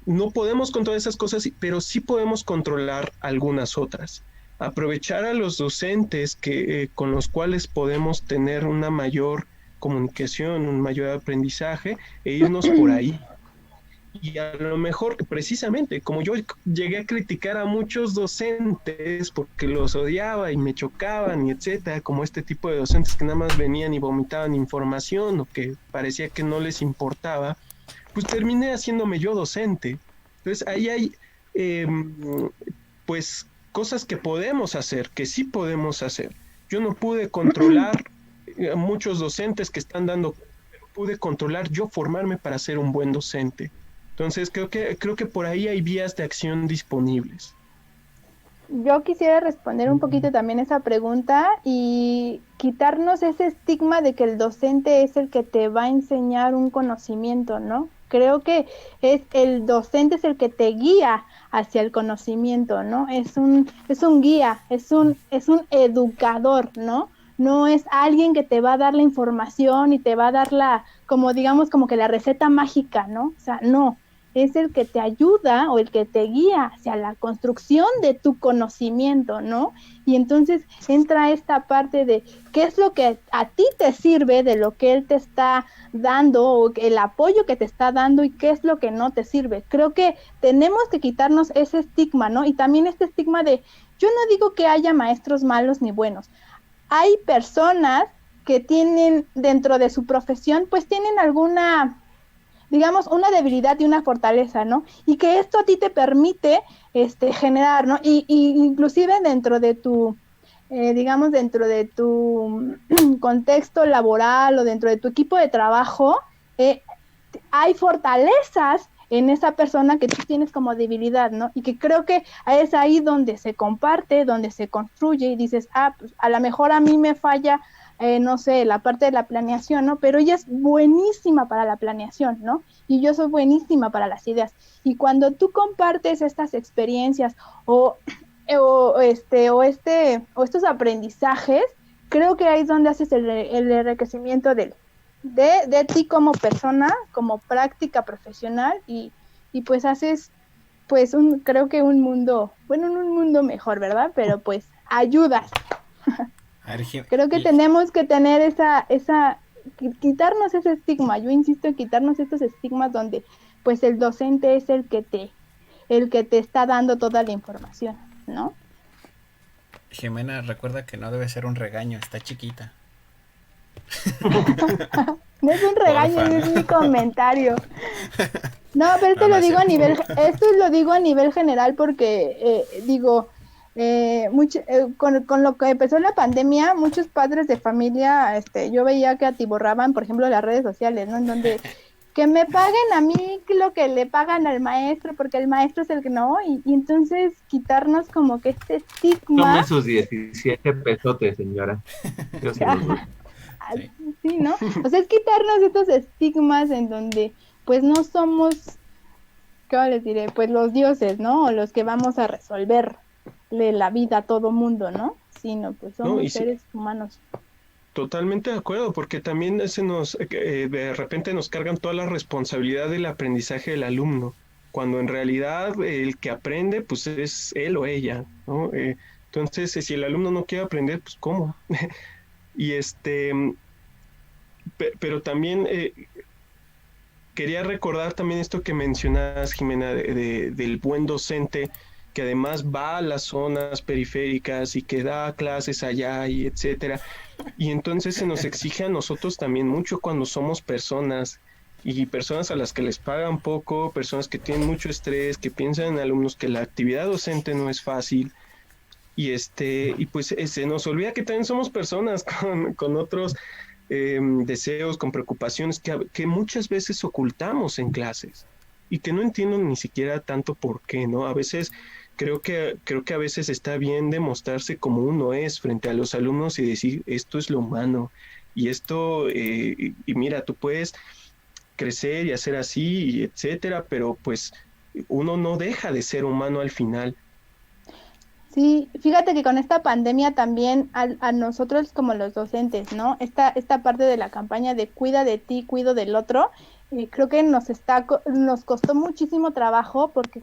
no podemos controlar esas cosas, pero sí podemos controlar algunas otras. Aprovechar a los docentes con los cuales podemos tener una mayor comunicación, un mayor aprendizaje e irnos por ahí. Y a lo mejor, precisamente, como yo llegué a criticar a muchos docentes porque los odiaba y me chocaban y etcétera, como este tipo de docentes que nada más venían y vomitaban información o que parecía que no les importaba, pues terminé haciéndome yo docente. Entonces ahí hay pues cosas que podemos hacer, que sí podemos hacer. Yo no pude controlar a muchos docentes que están dando, pero pude controlar yo formarme para ser un buen docente. Entonces creo que por ahí hay vías de acción disponibles. Yo quisiera responder un poquito también esa pregunta y quitarnos ese estigma de que el docente es el que te va a enseñar un conocimiento, ¿no? Creo que el docente es el que te guía hacia el conocimiento, ¿no? Es un guía, es un educador, ¿no? No es alguien que te va a dar la información y te va a dar como digamos, como que la receta mágica, ¿no? O sea, no. Es el que te ayuda o el que te guía hacia la construcción de tu conocimiento, ¿no? Y entonces entra esta parte de qué es lo que a ti te sirve de lo que él te está dando o el apoyo que te está dando y qué es lo que no te sirve. Creo que tenemos que quitarnos ese estigma, ¿no? Y también este estigma de, yo no digo que haya maestros malos ni buenos. Hay personas que tienen dentro de su profesión, pues tienen alguna, digamos, una debilidad y una fortaleza, ¿no? Y que esto a ti te permite generar, ¿no? Y inclusive dentro de tu, digamos, dentro de tu contexto laboral o dentro de tu equipo de trabajo, hay fortalezas en esa persona que tú tienes como debilidad, ¿no? Y que creo que es ahí donde se comparte, donde se construye y dices, pues a lo mejor a mí me falla no sé, la parte de la planeación, ¿no? Pero ella es buenísima para la planeación, ¿no? Y yo soy buenísima para las ideas. Y cuando tú compartes estas experiencias o estos aprendizajes, creo que ahí es donde haces el enriquecimiento de ti como persona, como práctica profesional y pues haces, pues, creo que un mundo, bueno, no un mundo mejor, ¿verdad? Pero pues ayudas. Creo que tenemos que tener quitarnos ese estigma. Yo insisto en quitarnos estos estigmas donde pues el docente es el que el que te está dando toda la información, ¿no? Jimena, recuerda que no debe ser un regaño, está chiquita. No es un regaño, Porfa, es ¿no? mi comentario. No, pero No, no es cierto. esto lo digo a nivel general porque digo, con lo que empezó la pandemia, muchos padres de familia, yo veía que atiborraban, por ejemplo, las redes sociales, ¿no? En donde que me paguen a mí lo que le pagan al maestro, porque el maestro es el que no, y entonces quitarnos como que este Tome estigma, sus 17 pesotes, señora. Yo se los doy. Sí. sí, ¿no? O sea, es quitarnos estos estigmas en donde pues no somos, ¿cómo les diré? Pues los dioses, ¿no? O los que vamos a resolverle la vida a todo mundo, ¿no? Sino pues ¿no? somos seres humanos. Totalmente de acuerdo, porque también de repente nos cargan toda la responsabilidad del aprendizaje del alumno, cuando en realidad el que aprende, pues es él o ella, ¿no? Entonces, si el alumno no quiere aprender, pues ¿cómo? Y pero también quería recordar también esto que mencionas, Jimena, del buen docente que además va a las zonas periféricas y que da clases allá y etcétera. Y entonces se nos exige a nosotros también mucho cuando somos personas y personas a las que les pagan poco, personas que tienen mucho estrés, que piensan en alumnos, que la actividad docente no es fácil y pues se nos olvida que también somos personas con otros deseos, con preocupaciones que muchas veces ocultamos en clases y que no entiendo ni siquiera tanto por qué, ¿no? A veces creo que a veces está bien demostrarse como uno es frente a los alumnos y decir, esto es lo humano y esto, y mira, tú puedes crecer y hacer así, y etcétera, pero pues uno no deja de ser humano al final. Sí, fíjate que con esta pandemia también a nosotros como los docentes, ¿no? Esta parte de la campaña de cuida de ti, cuido del otro, creo que nos costó muchísimo trabajo porque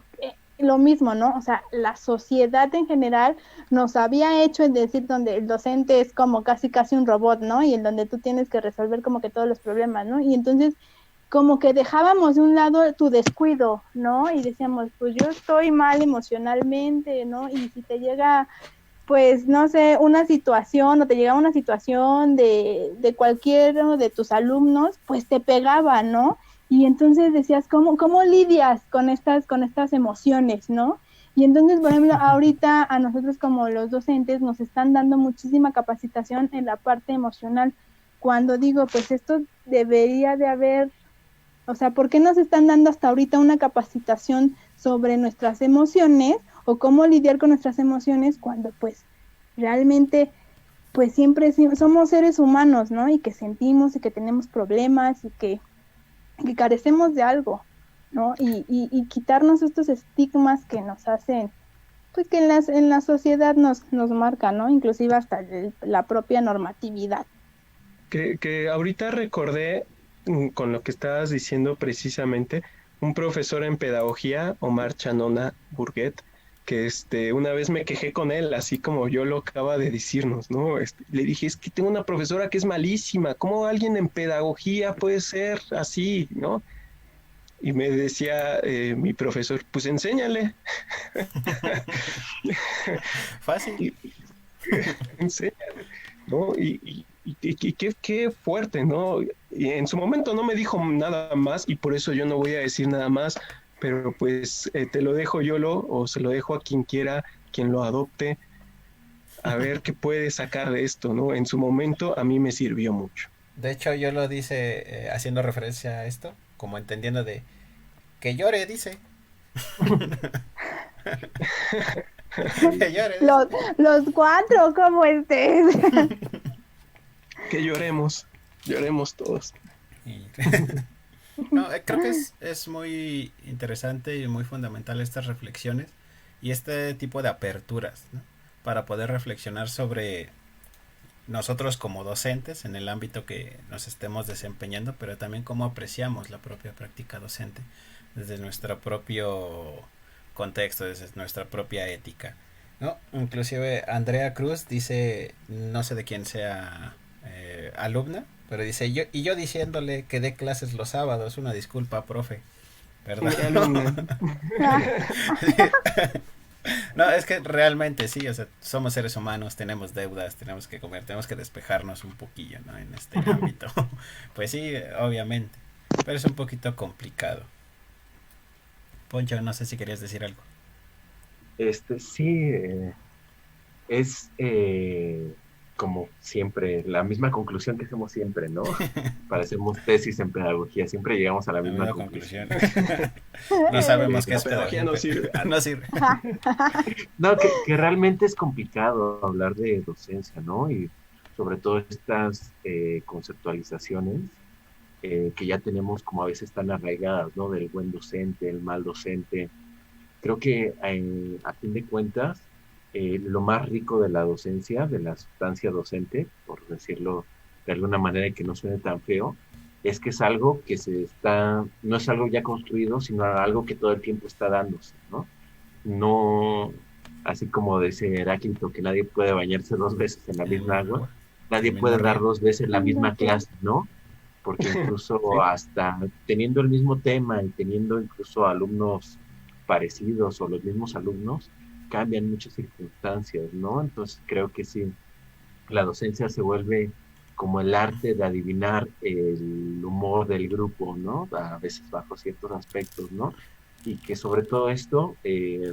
lo mismo, ¿no? O sea, la sociedad en general nos había hecho en decir donde el docente es como casi casi un robot, ¿no? Y en donde tú tienes que resolver como que todos los problemas, ¿no? Y entonces como que dejábamos de un lado tu descuido, ¿no? Y decíamos, pues yo estoy mal emocionalmente, ¿no? Y si te llega, pues, no sé, una situación o te llega una situación de cualquiera de tus alumnos, pues te pegaba, ¿no? Y entonces decías, ¿cómo lidias con estas emociones, ¿no? Y entonces, por ejemplo, ahorita a nosotros como los docentes nos están dando muchísima capacitación en la parte emocional. Cuando digo, pues esto debería de haber, o sea, ¿por qué nos están dando hasta ahorita una capacitación sobre nuestras emociones o cómo lidiar con nuestras emociones cuando pues realmente pues siempre somos seres humanos, ¿no? Y que sentimos y que tenemos problemas y que carecemos de algo, ¿no? Y quitarnos estos estigmas que nos hacen, pues que en la sociedad nos marca, ¿no? Inclusive hasta la propia normatividad. Que ahorita recordé con lo que estabas diciendo precisamente, un profesor en pedagogía, Omar Chanona Burguet, que una vez me quejé con él, así como yo lo acaba de decirnos, ¿no? Le dije, es que tengo una profesora que es malísima, ¿cómo alguien en pedagogía puede ser así, ¿no? Y me decía mi profesor, pues enséñale, Fácil. y, enséñale, ¿no? Y qué fuerte, ¿no? Y en su momento no me dijo nada más y por eso yo no voy a decir nada más, pero pues te lo dejo o se lo dejo a quien quiera, quien lo adopte, a ver qué puede sacar de esto, ¿no? En su momento a mí me sirvió mucho. De hecho, yo lo dice haciendo referencia a esto, como entendiendo de que llore, dice. Que llore, dice. Los, los cuatro, como estés. Que lloremos todos. Y no, creo que es muy interesante y muy fundamental estas reflexiones y este tipo de aperturas, ¿no? Para poder reflexionar sobre nosotros como docentes en el ámbito que nos estemos desempeñando, pero también cómo apreciamos la propia práctica docente desde nuestro propio contexto, desde nuestra propia ética, ¿no? Inclusive Andrea Cruz dice, no sé de quién sea alumna, pero dice, yo diciéndole que dé clases los sábados, una disculpa, profe. Perdón. Mi alumna. No, es que realmente sí, o sea, somos seres humanos, tenemos deudas, tenemos que comer, tenemos que despejarnos un poquillo, ¿no? En este ámbito. Pues sí, obviamente, pero es un poquito complicado. Poncho, no sé si querías decir algo. Sí, es como siempre, la misma conclusión que hacemos siempre, ¿no? Parecemos tesis en pedagogía, siempre llegamos a la La misma misma conclusión. conclusión. No sabemos qué La es pedagogía no sirve. No sirve. No, que realmente es complicado hablar de docencia, ¿no? Y sobre todo estas conceptualizaciones que ya tenemos como a veces tan arraigadas, ¿no? Del buen docente, el mal docente. Creo que a fin de cuentas, lo más rico de la docencia, de la sustancia docente, por decirlo de alguna manera y que no suene tan feo, es que es algo que no es algo ya construido, sino algo que todo el tiempo está dándose, ¿no? No, así como dice Heráclito, que nadie puede bañarse dos veces en la misma agua, El nadie mismo puede dar río. dos veces la misma clase, ¿no? Porque incluso Sí. hasta teniendo el mismo tema y teniendo incluso alumnos parecidos o los mismos alumnos, cambian muchas circunstancias, ¿no? Entonces creo que sí, la docencia se vuelve como el arte de adivinar el humor del grupo, ¿no? A veces bajo ciertos aspectos, ¿no? Y que sobre todo esto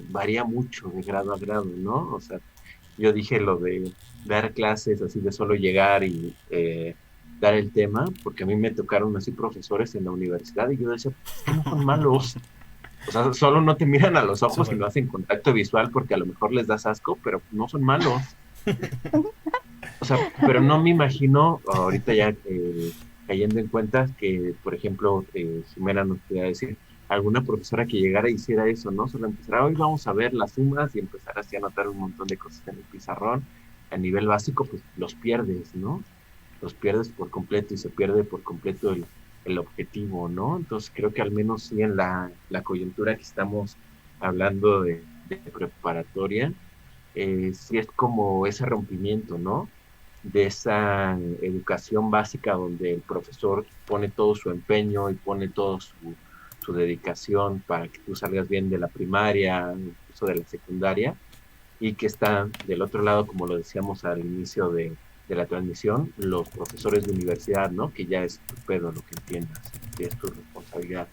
varía mucho de grado a grado, ¿no? O sea, yo dije lo de dar clases así de solo llegar y dar el tema, porque a mí me tocaron así profesores en la universidad y yo decía, es que no son malos. O sea, solo no te miran a los ojos y no hacen contacto visual porque a lo mejor les das asco, pero no son malos. O sea, pero no me imagino ahorita ya cayendo en cuenta que, por ejemplo, Jimena nos podría decir, alguna profesora que llegara y hiciera eso, ¿no? Solo empezara, hoy vamos a ver las sumas y empezar así a anotar un montón de cosas en el pizarrón. A nivel básico, pues los pierdes, ¿no? Los pierdes por completo y se pierde por completo el objetivo, ¿no? Entonces creo que al menos sí en la coyuntura que estamos hablando de preparatoria, sí es como ese rompimiento, ¿no? De esa educación básica donde el profesor pone todo su empeño y pone todo su dedicación para que tú salgas bien de la primaria, incluso de la secundaria, y que está del otro lado, como lo decíamos al inicio de la transmisión, los profesores de universidad, ¿no? Que ya es tu pedo lo que entiendas, que es tu responsabilidad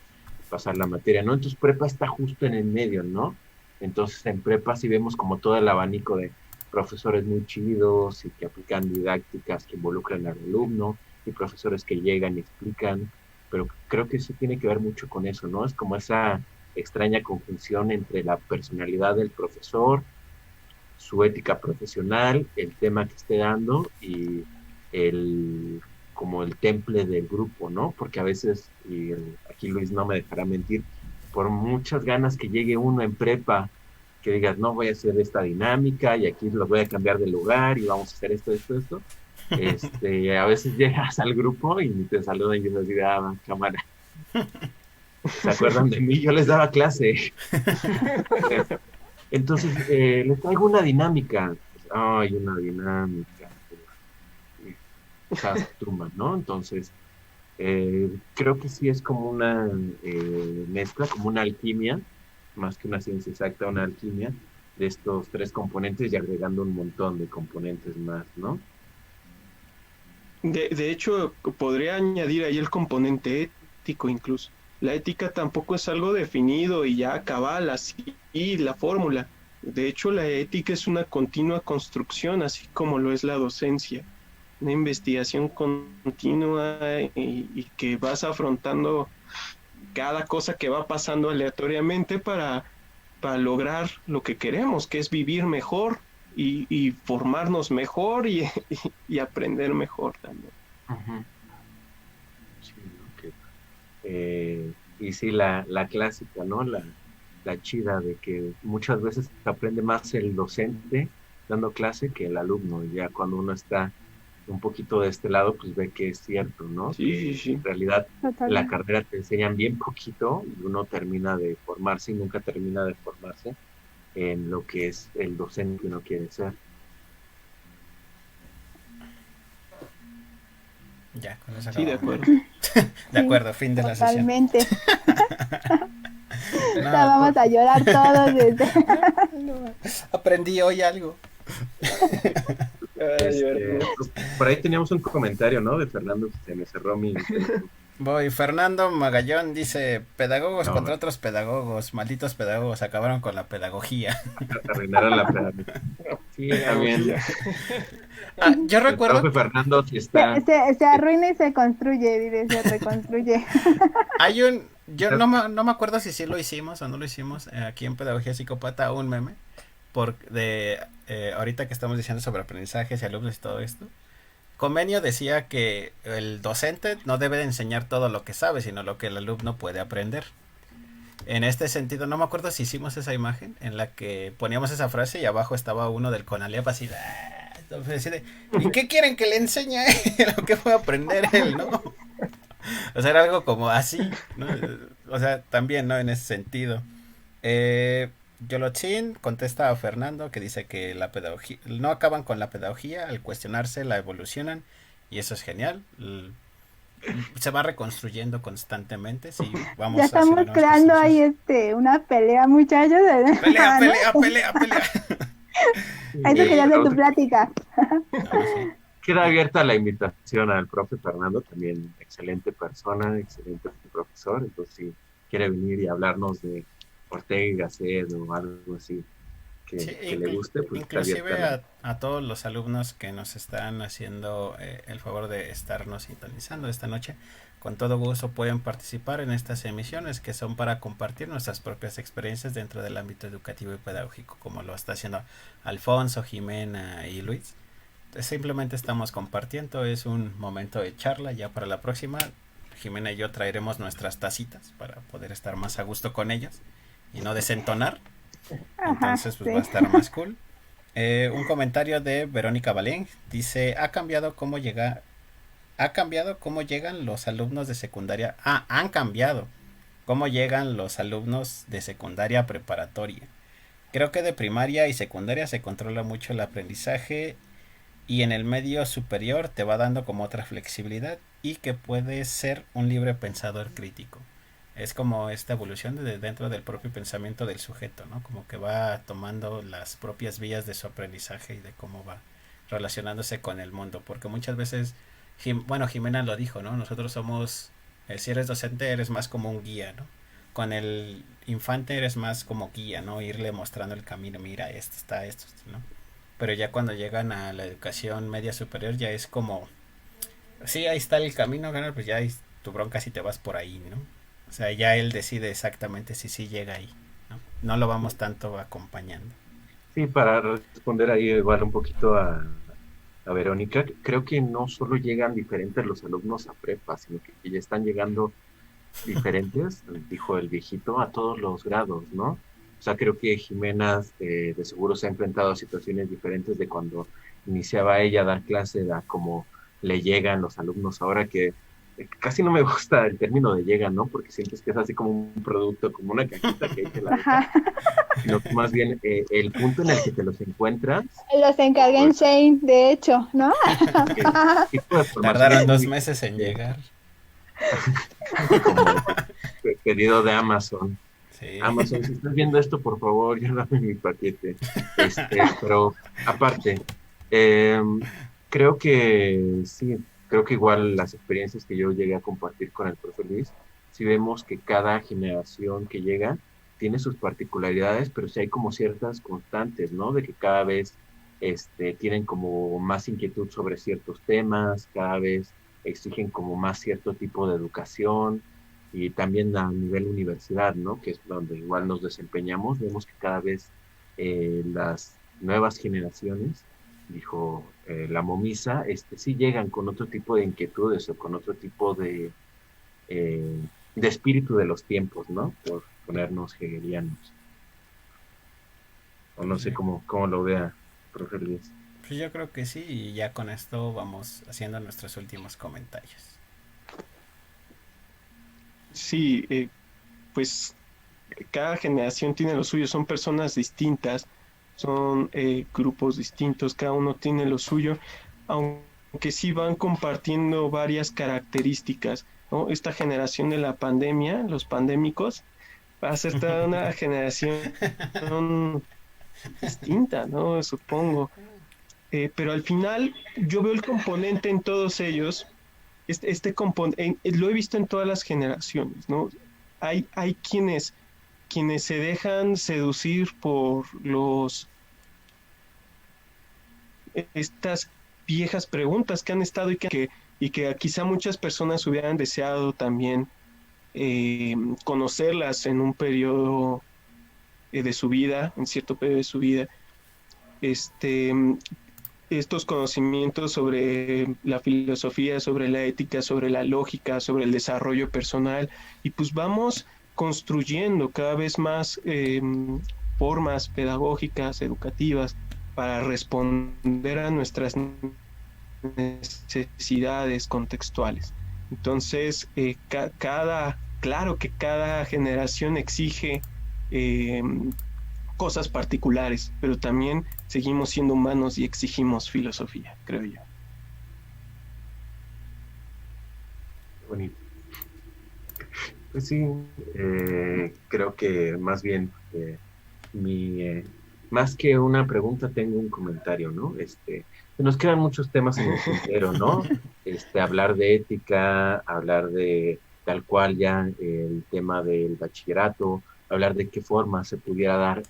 pasar la materia, ¿no? Entonces prepa está justo en el medio, ¿no? Entonces en prepa sí vemos como todo el abanico de profesores muy chidos y que aplican didácticas que involucran al alumno y profesores que llegan y explican, pero creo que eso tiene que ver mucho con eso, ¿no? Es como esa extraña conjunción entre la personalidad del profesor, su ética profesional, el tema que esté dando y el como el temple del grupo, ¿no? Porque a veces, y aquí Luis no me dejará mentir, por muchas ganas que llegue uno en prepa, que digas, no voy a hacer esta dinámica y aquí los voy a cambiar de lugar y vamos a hacer esto, a veces llegas al grupo y te saludan y dices, ah, cámara, ¿se acuerdan de mí? Yo les daba clase. Entonces, les traigo una dinámica. Ay, una dinámica. Tumba, ¿no? Entonces, creo que sí es como una mezcla, como una alquimia, más que una ciencia exacta, una alquimia de estos tres componentes y agregando un montón de componentes más, ¿no? De hecho, podría añadir ahí el componente ético incluso. La ética tampoco es algo definido y ya cabal, así la fórmula. De hecho, la ética es una continua construcción, así como lo es la docencia. Una investigación continua y que vas afrontando cada cosa que va pasando aleatoriamente para lograr lo que queremos, que es vivir mejor y formarnos mejor y aprender mejor también. Uh-huh. Sí, okay. Y sí, la clásica, ¿no? La chida de que muchas veces aprende más el docente dando clase que el alumno. Y ya cuando uno está un poquito de este lado, pues ve que es cierto, ¿no? Sí, Que sí, sí. en realidad la Totalmente. carrera te enseñan bien poquito y uno termina de formarse y nunca termina de formarse en lo que es el docente que uno quiere ser. Ya, con eso Sí, de acabamos. acuerdo. De acuerdo, fin de la sesión. Totalmente. ahorita vamos a llorar todos. Aprendí hoy algo. Por ahí teníamos un comentario, ¿no? De Fernando, que se me cerró mi teléfono. Voy, Fernando Magallón dice, pedagogos No, contra otros pedagogos, malditos pedagogos, acabaron con la pedagogía. Arruinaron la pedagogía. Sí, también. Yo El recuerdo, profe Fernando sí está. Se arruina y se construye, dice, se reconstruye. yo no me acuerdo si sí lo hicimos o no lo hicimos, aquí en Pedagogía Psicópata, un meme, ahorita que estamos diciendo sobre aprendizajes y alumnos y todo esto. Convenio decía que el docente no debe de enseñar todo lo que sabe, sino lo que el alumno puede aprender. En este sentido, no me acuerdo si hicimos esa imagen en la que poníamos esa frase y abajo estaba uno del CONALEP así de, ¿y qué quieren que le enseñe lo que puede aprender él, no? O sea, era algo como así, ¿no? O sea, también, ¿no? En ese sentido. Yolotzin contesta a Fernando que dice que la pedagogía no acaban con la pedagogía, al cuestionarse la evolucionan y eso es genial. Se va reconstruyendo constantemente. Sí, vamos ya estamos creando ahí una pelea, muchachos. Pelea. Eso quería hacer tu plática. Queda abierta la invitación al profe Fernando, también excelente persona, excelente profesor. Entonces, si quiere venir y hablarnos de Ortega y Gasset o algo así que le guste, pues inclusive a todos los alumnos que nos están haciendo el favor de estarnos sintonizando esta noche, con todo gusto pueden participar en estas emisiones que son para compartir nuestras propias experiencias dentro del ámbito educativo y pedagógico, como lo está haciendo Alfonso, Jimena y Luis. Simplemente estamos compartiendo, es un momento de charla. Ya para la próxima Jimena y yo traeremos nuestras tacitas para poder estar más a gusto con ellos y no desentonar. Entonces pues sí, va a estar más cool. Un comentario de Verónica Valén dice, ha cambiado cómo llegan los alumnos de secundaria. Han cambiado cómo llegan los alumnos de secundaria preparatoria. Creo que de primaria y secundaria se controla mucho el aprendizaje y en el medio superior te va dando como otra flexibilidad y que puedes ser un libre pensador crítico. Es como esta evolución dentro del propio pensamiento del sujeto, ¿no? Como que va tomando las propias vías de su aprendizaje y de cómo va relacionándose con el mundo. Porque muchas veces, Jimena lo dijo, ¿no? Nosotros somos, si eres docente eres más como un guía, ¿no? Con el infante eres más como guía, ¿no? Irle mostrando el camino, mira, esto está, esto, ¿no? Pero ya cuando llegan a la educación media superior ya es como, sí, ahí está el camino, pues ya tu bronca si te vas por ahí, ¿no? O sea, ya él decide exactamente si sí llega ahí, ¿no? No lo vamos tanto acompañando. Sí, para responder ahí igual un poquito a Verónica, creo que no solo llegan diferentes los alumnos a prepa, sino que ya están llegando diferentes, dijo el viejito, a todos los grados, ¿no? O sea, creo que Jimena de seguro se ha enfrentado a situaciones diferentes de cuando iniciaba ella a dar clase, a cómo le llegan los alumnos ahora, que casi no me gusta el término de llegan, ¿no? Porque sientes que es así como un producto, como una cajita que ahí te la deja. Sino que más bien el punto en el que te los encuentras. Los encargué en Shane, de hecho, ¿no? Tardaron 2 meses en llegar. Como pedido de Amazon. Sí. Amazon, si estás viendo esto, por favor, ya dame mi paquete. Pero aparte, creo que sí, creo que igual las experiencias que yo llegué a compartir con el profe Luis, sí vemos que cada generación que llega tiene sus particularidades, pero sí hay como ciertas constantes, ¿no? De que cada vez tienen como más inquietud sobre ciertos temas, cada vez exigen como más cierto tipo de educación, y también a nivel universidad, ¿no? Que es donde igual nos desempeñamos, vemos que cada vez las nuevas generaciones, dijo la momisa, sí llegan con otro tipo de inquietudes o con otro tipo de espíritu de los tiempos, ¿no? Por ponernos hegelianos. O no sé cómo lo vea, profe Luis. Pues yo creo que sí, y ya con esto vamos haciendo nuestros últimos comentarios. Sí, pues cada generación tiene lo suyo, son personas distintas, son grupos distintos, cada uno tiene lo suyo, aunque sí van compartiendo varias características, ¿no? Esta generación de la pandemia, los pandémicos, va a ser toda una generación distinta, ¿no? Supongo. Pero al final yo veo el componente en todos ellos, este componente, lo he visto en todas las generaciones, ¿no? Hay quienes se dejan seducir por estas viejas preguntas que han estado y que quizá muchas personas hubieran deseado también conocerlas en un periodo de su vida, en cierto periodo de su vida. Este, estos conocimientos sobre la filosofía, sobre la ética, sobre la lógica, sobre el desarrollo personal, y pues vamos construyendo cada vez más formas pedagógicas, educativas, para responder a nuestras necesidades contextuales. Entonces, claro que cada generación exige eh, cosas particulares, pero también seguimos siendo humanos y exigimos filosofía, creo yo. Bonito. Pues sí, creo que más bien más que una pregunta tengo un comentario, ¿no? Nos quedan muchos temas en el tintero, ¿no? Hablar de ética, hablar de tal cual ya el tema del bachillerato, hablar de qué forma se pudiera dar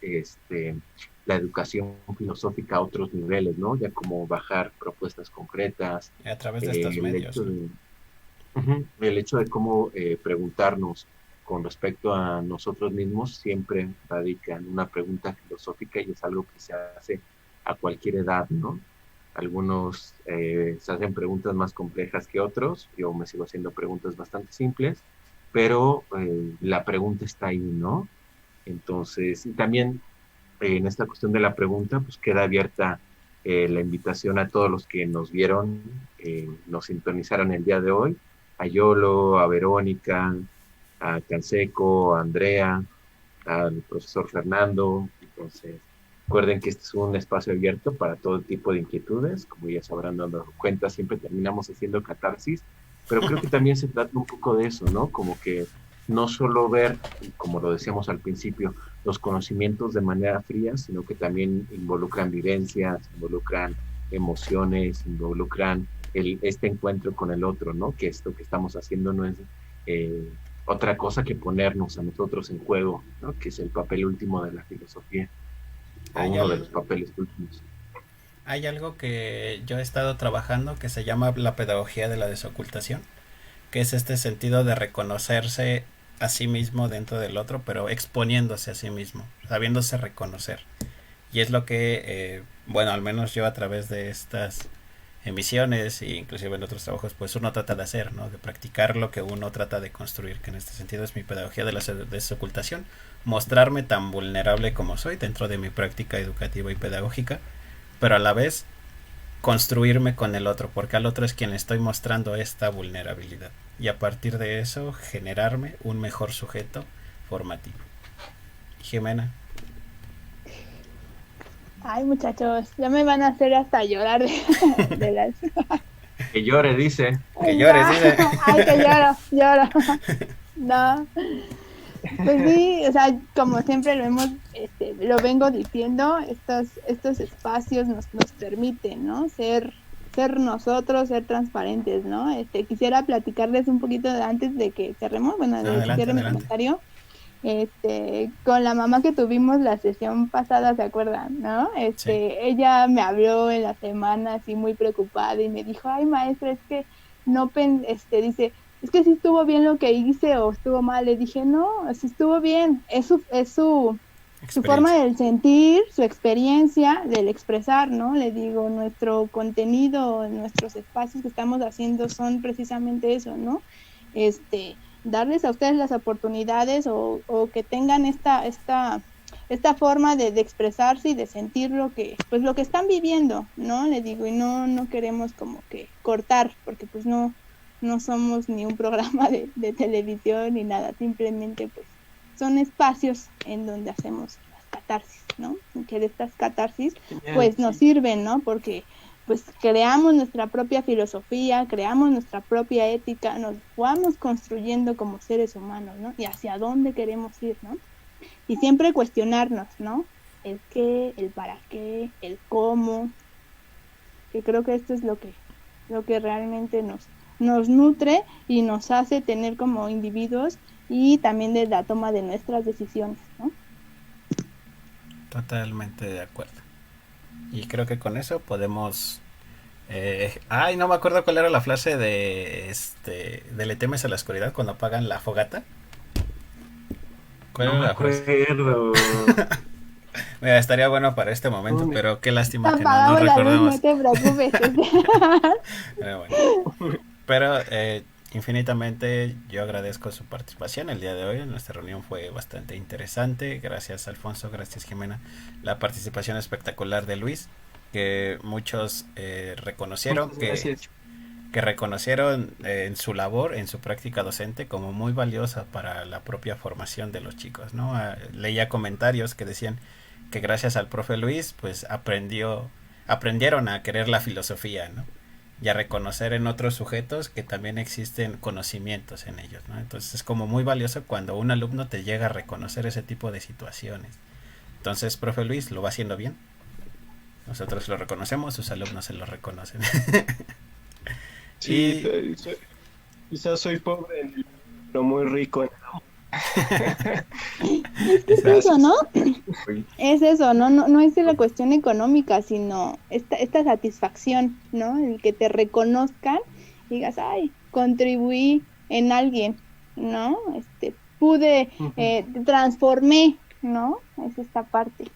la educación filosófica a otros niveles, ¿no? Ya como bajar propuestas concretas, a través de estos el medios, hecho ¿no? de, el hecho de cómo preguntarnos con respecto a nosotros mismos siempre radica en una pregunta filosófica y es algo que se hace a cualquier edad, ¿no? Algunos se hacen preguntas más complejas que otros, yo me sigo haciendo preguntas bastante simples, pero la pregunta está ahí, ¿no? Entonces, y también en esta cuestión de la pregunta, pues queda abierta la invitación a todos los que nos vieron, nos sintonizaron el día de hoy, a Yolo, a Verónica, a Canseco, a Andrea, al profesor Fernando. Entonces, recuerden que este es un espacio abierto para todo tipo de inquietudes, como ya se habrán dado cuenta, siempre terminamos haciendo catarsis, pero creo que también se trata un poco de eso, ¿no? Como que no solo ver, como lo decíamos al principio, los conocimientos de manera fría, sino que también involucran vivencias, involucran emociones, involucran este encuentro con el otro, ¿no? Que esto que estamos haciendo no es otra cosa que ponernos a nosotros en juego, ¿no? Que es el papel último de la filosofía, o Hay, uno de al- los papeles últimos. Hay algo que yo he estado trabajando que se llama la pedagogía de la desocultación, que es este sentido de reconocerse a sí mismo dentro del otro, pero exponiéndose a sí mismo, sabiéndose reconocer. Y es lo que, bueno, al menos yo a través de estas emisiones e inclusive en otros trabajos, pues uno trata de hacer, ¿no? De practicar lo que uno trata de construir, que en este sentido es mi pedagogía de la desocultación, mostrarme tan vulnerable como soy dentro de mi práctica educativa y pedagógica, pero a la vez construirme con el otro, porque al otro es quien le estoy mostrando esta vulnerabilidad. Y a partir de eso, generarme un mejor sujeto formativo. Jimena. Ay, muchachos, ya me van a hacer hasta llorar de las... Que llore, dice. Que llores, No, dice. ay, que lloro. No, pues sí, o sea, como siempre lo vengo diciendo, estos espacios nos permiten, ¿no? Ser nosotros, ser transparentes, ¿no? Quisiera platicarles un poquito antes de que cerremos, bueno, No, de que adelante, cierre mi adelante. comentario. Con la mamá que tuvimos la sesión pasada, ¿se acuerdan? ¿No? Sí. Ella me habló en la semana así muy preocupada y me dijo, ay maestra, es que dice, es que si estuvo bien lo que hice o estuvo mal. Le dije, no, si estuvo bien, su forma Experiencia. del sentir, su experiencia, del expresar, ¿no? Le digo, nuestro contenido, nuestros espacios que estamos haciendo son precisamente eso, ¿no? Darles a ustedes las oportunidades o que tengan esta forma de expresarse y de sentir lo que están viviendo, ¿no? Le digo, y no queremos como que cortar, porque pues no somos ni un programa de televisión ni nada, simplemente pues son espacios en donde hacemos las catarsis, ¿no? Y que de estas catarsis Genial, pues nos sí. sirven, ¿no? Porque pues creamos nuestra propia filosofía, creamos nuestra propia ética, nos vamos construyendo como seres humanos, ¿no? Y hacia dónde queremos ir, ¿no? Y siempre cuestionarnos, ¿no? El qué, el para qué, el cómo, que creo que esto es lo que realmente nos nutre y nos hace tener como individuos y también de la toma de nuestras decisiones, ¿no? Totalmente de acuerdo. Y creo que con eso podemos... ay, no me acuerdo cuál era la frase de Le temes a la oscuridad cuando apagan la fogata. ¿Cuál No era me la frase? acuerdo. Mira, estaría bueno para este momento, pero qué lástima que no Apagamos la luz, no recordamos. te preocupes. Bueno. Pero infinitamente yo agradezco su participación el día de hoy. Nuestra reunión fue bastante interesante. Gracias Alfonso, gracias Jimena. La participación espectacular de Luis, que muchos reconocieron Gracias. que reconocieron en su labor, en su práctica docente, como muy valiosa para la propia formación de los chicos, ¿no? Leía comentarios que decían que gracias al profe Luis, pues aprendieron a querer la filosofía, ¿no? Y a reconocer en otros sujetos que también existen conocimientos en ellos, ¿no? Entonces es como muy valioso cuando un alumno te llega a reconocer ese tipo de situaciones. Entonces, profe Luis lo va haciendo bien. Nosotros lo reconocemos, sus alumnos se lo reconocen. Sí, Y quizás soy pobre, pero muy rico. Es que es eso, gracias. ¿no? Oye, Es eso, ¿no? No es de la cuestión económica, sino esta satisfacción, ¿no? El que te reconozcan y digas, ay, contribuí en alguien, ¿no? Pude, Ujú. transformé, ¿no? Es esta parte.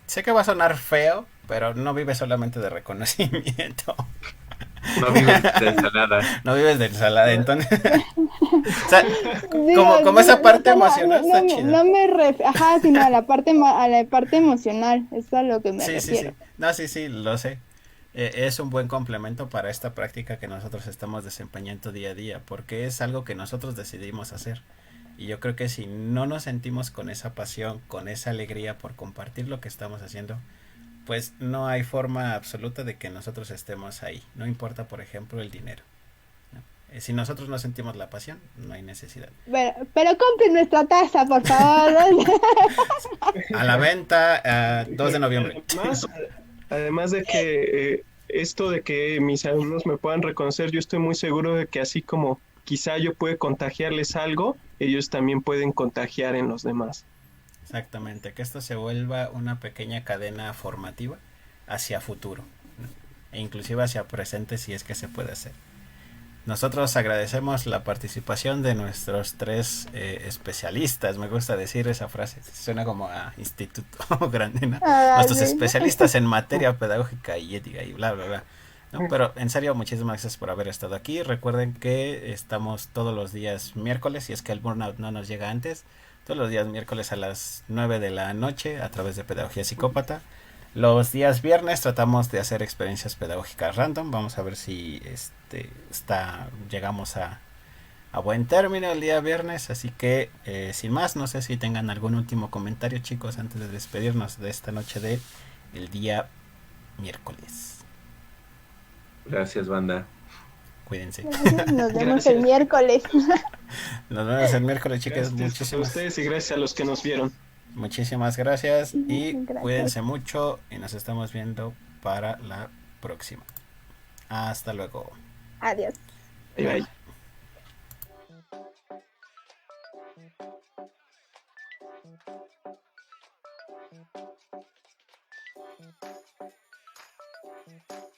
Sé que va a sonar feo, pero no vives solamente de reconocimiento. no vives de ensalada. No vives de ensalada, entonces. O sea, Digo, como esa parte emocional está chida. no me ajá, sino a la parte, a la parte emocional, es a lo que me Sí, sí, refiero. sí. No, sí, sí, lo sé. Es un buen complemento para esta práctica que nosotros estamos desempeñando día a día, porque es algo que nosotros decidimos hacer. Y yo creo que si no nos sentimos con esa pasión, con esa alegría por compartir lo que estamos haciendo, pues no hay forma absoluta de que nosotros estemos ahí. No importa, por ejemplo, el dinero, ¿no? Si nosotros no sentimos la pasión, no hay necesidad. Pero compren nuestra taza, por favor. A la venta, 2 de noviembre. Además, además de que esto de que mis alumnos me puedan reconocer, yo estoy muy seguro de que así como quizá yo pueda contagiarles algo, ellos también pueden contagiar en los demás. Exactamente, que esto se vuelva una pequeña cadena formativa hacia futuro, ¿no? E inclusive hacia presente si es que se puede hacer. Nosotros agradecemos la participación de nuestros 3 especialistas. Me gusta decir esa frase, suena como a instituto grande, ¿no? Ah, Nuestros sí. especialistas en materia pedagógica y ética y bla, bla, bla, ¿no? Pero en serio, muchísimas gracias por haber estado aquí. Recuerden que estamos todos los días miércoles, si es que el burnout no nos llega antes, todos los días miércoles a las 9 de la noche a través de Pedagogía Psicópata. Los días viernes tratamos de hacer experiencias pedagógicas random. Vamos a ver si llegamos a buen término el día viernes. Así que sin más, no sé si tengan algún último comentario, chicos, antes de despedirnos de esta noche de el día miércoles. Gracias, banda. Cuídense. Gracias, nos vemos el Gracias. miércoles. Nos vemos el miércoles, chicas. Gracias a ustedes y gracias a los que nos vieron. Muchísimas gracias y Gracias. cuídense mucho y nos estamos viendo para la próxima. Hasta luego. Adiós. Bye bye. Thank you.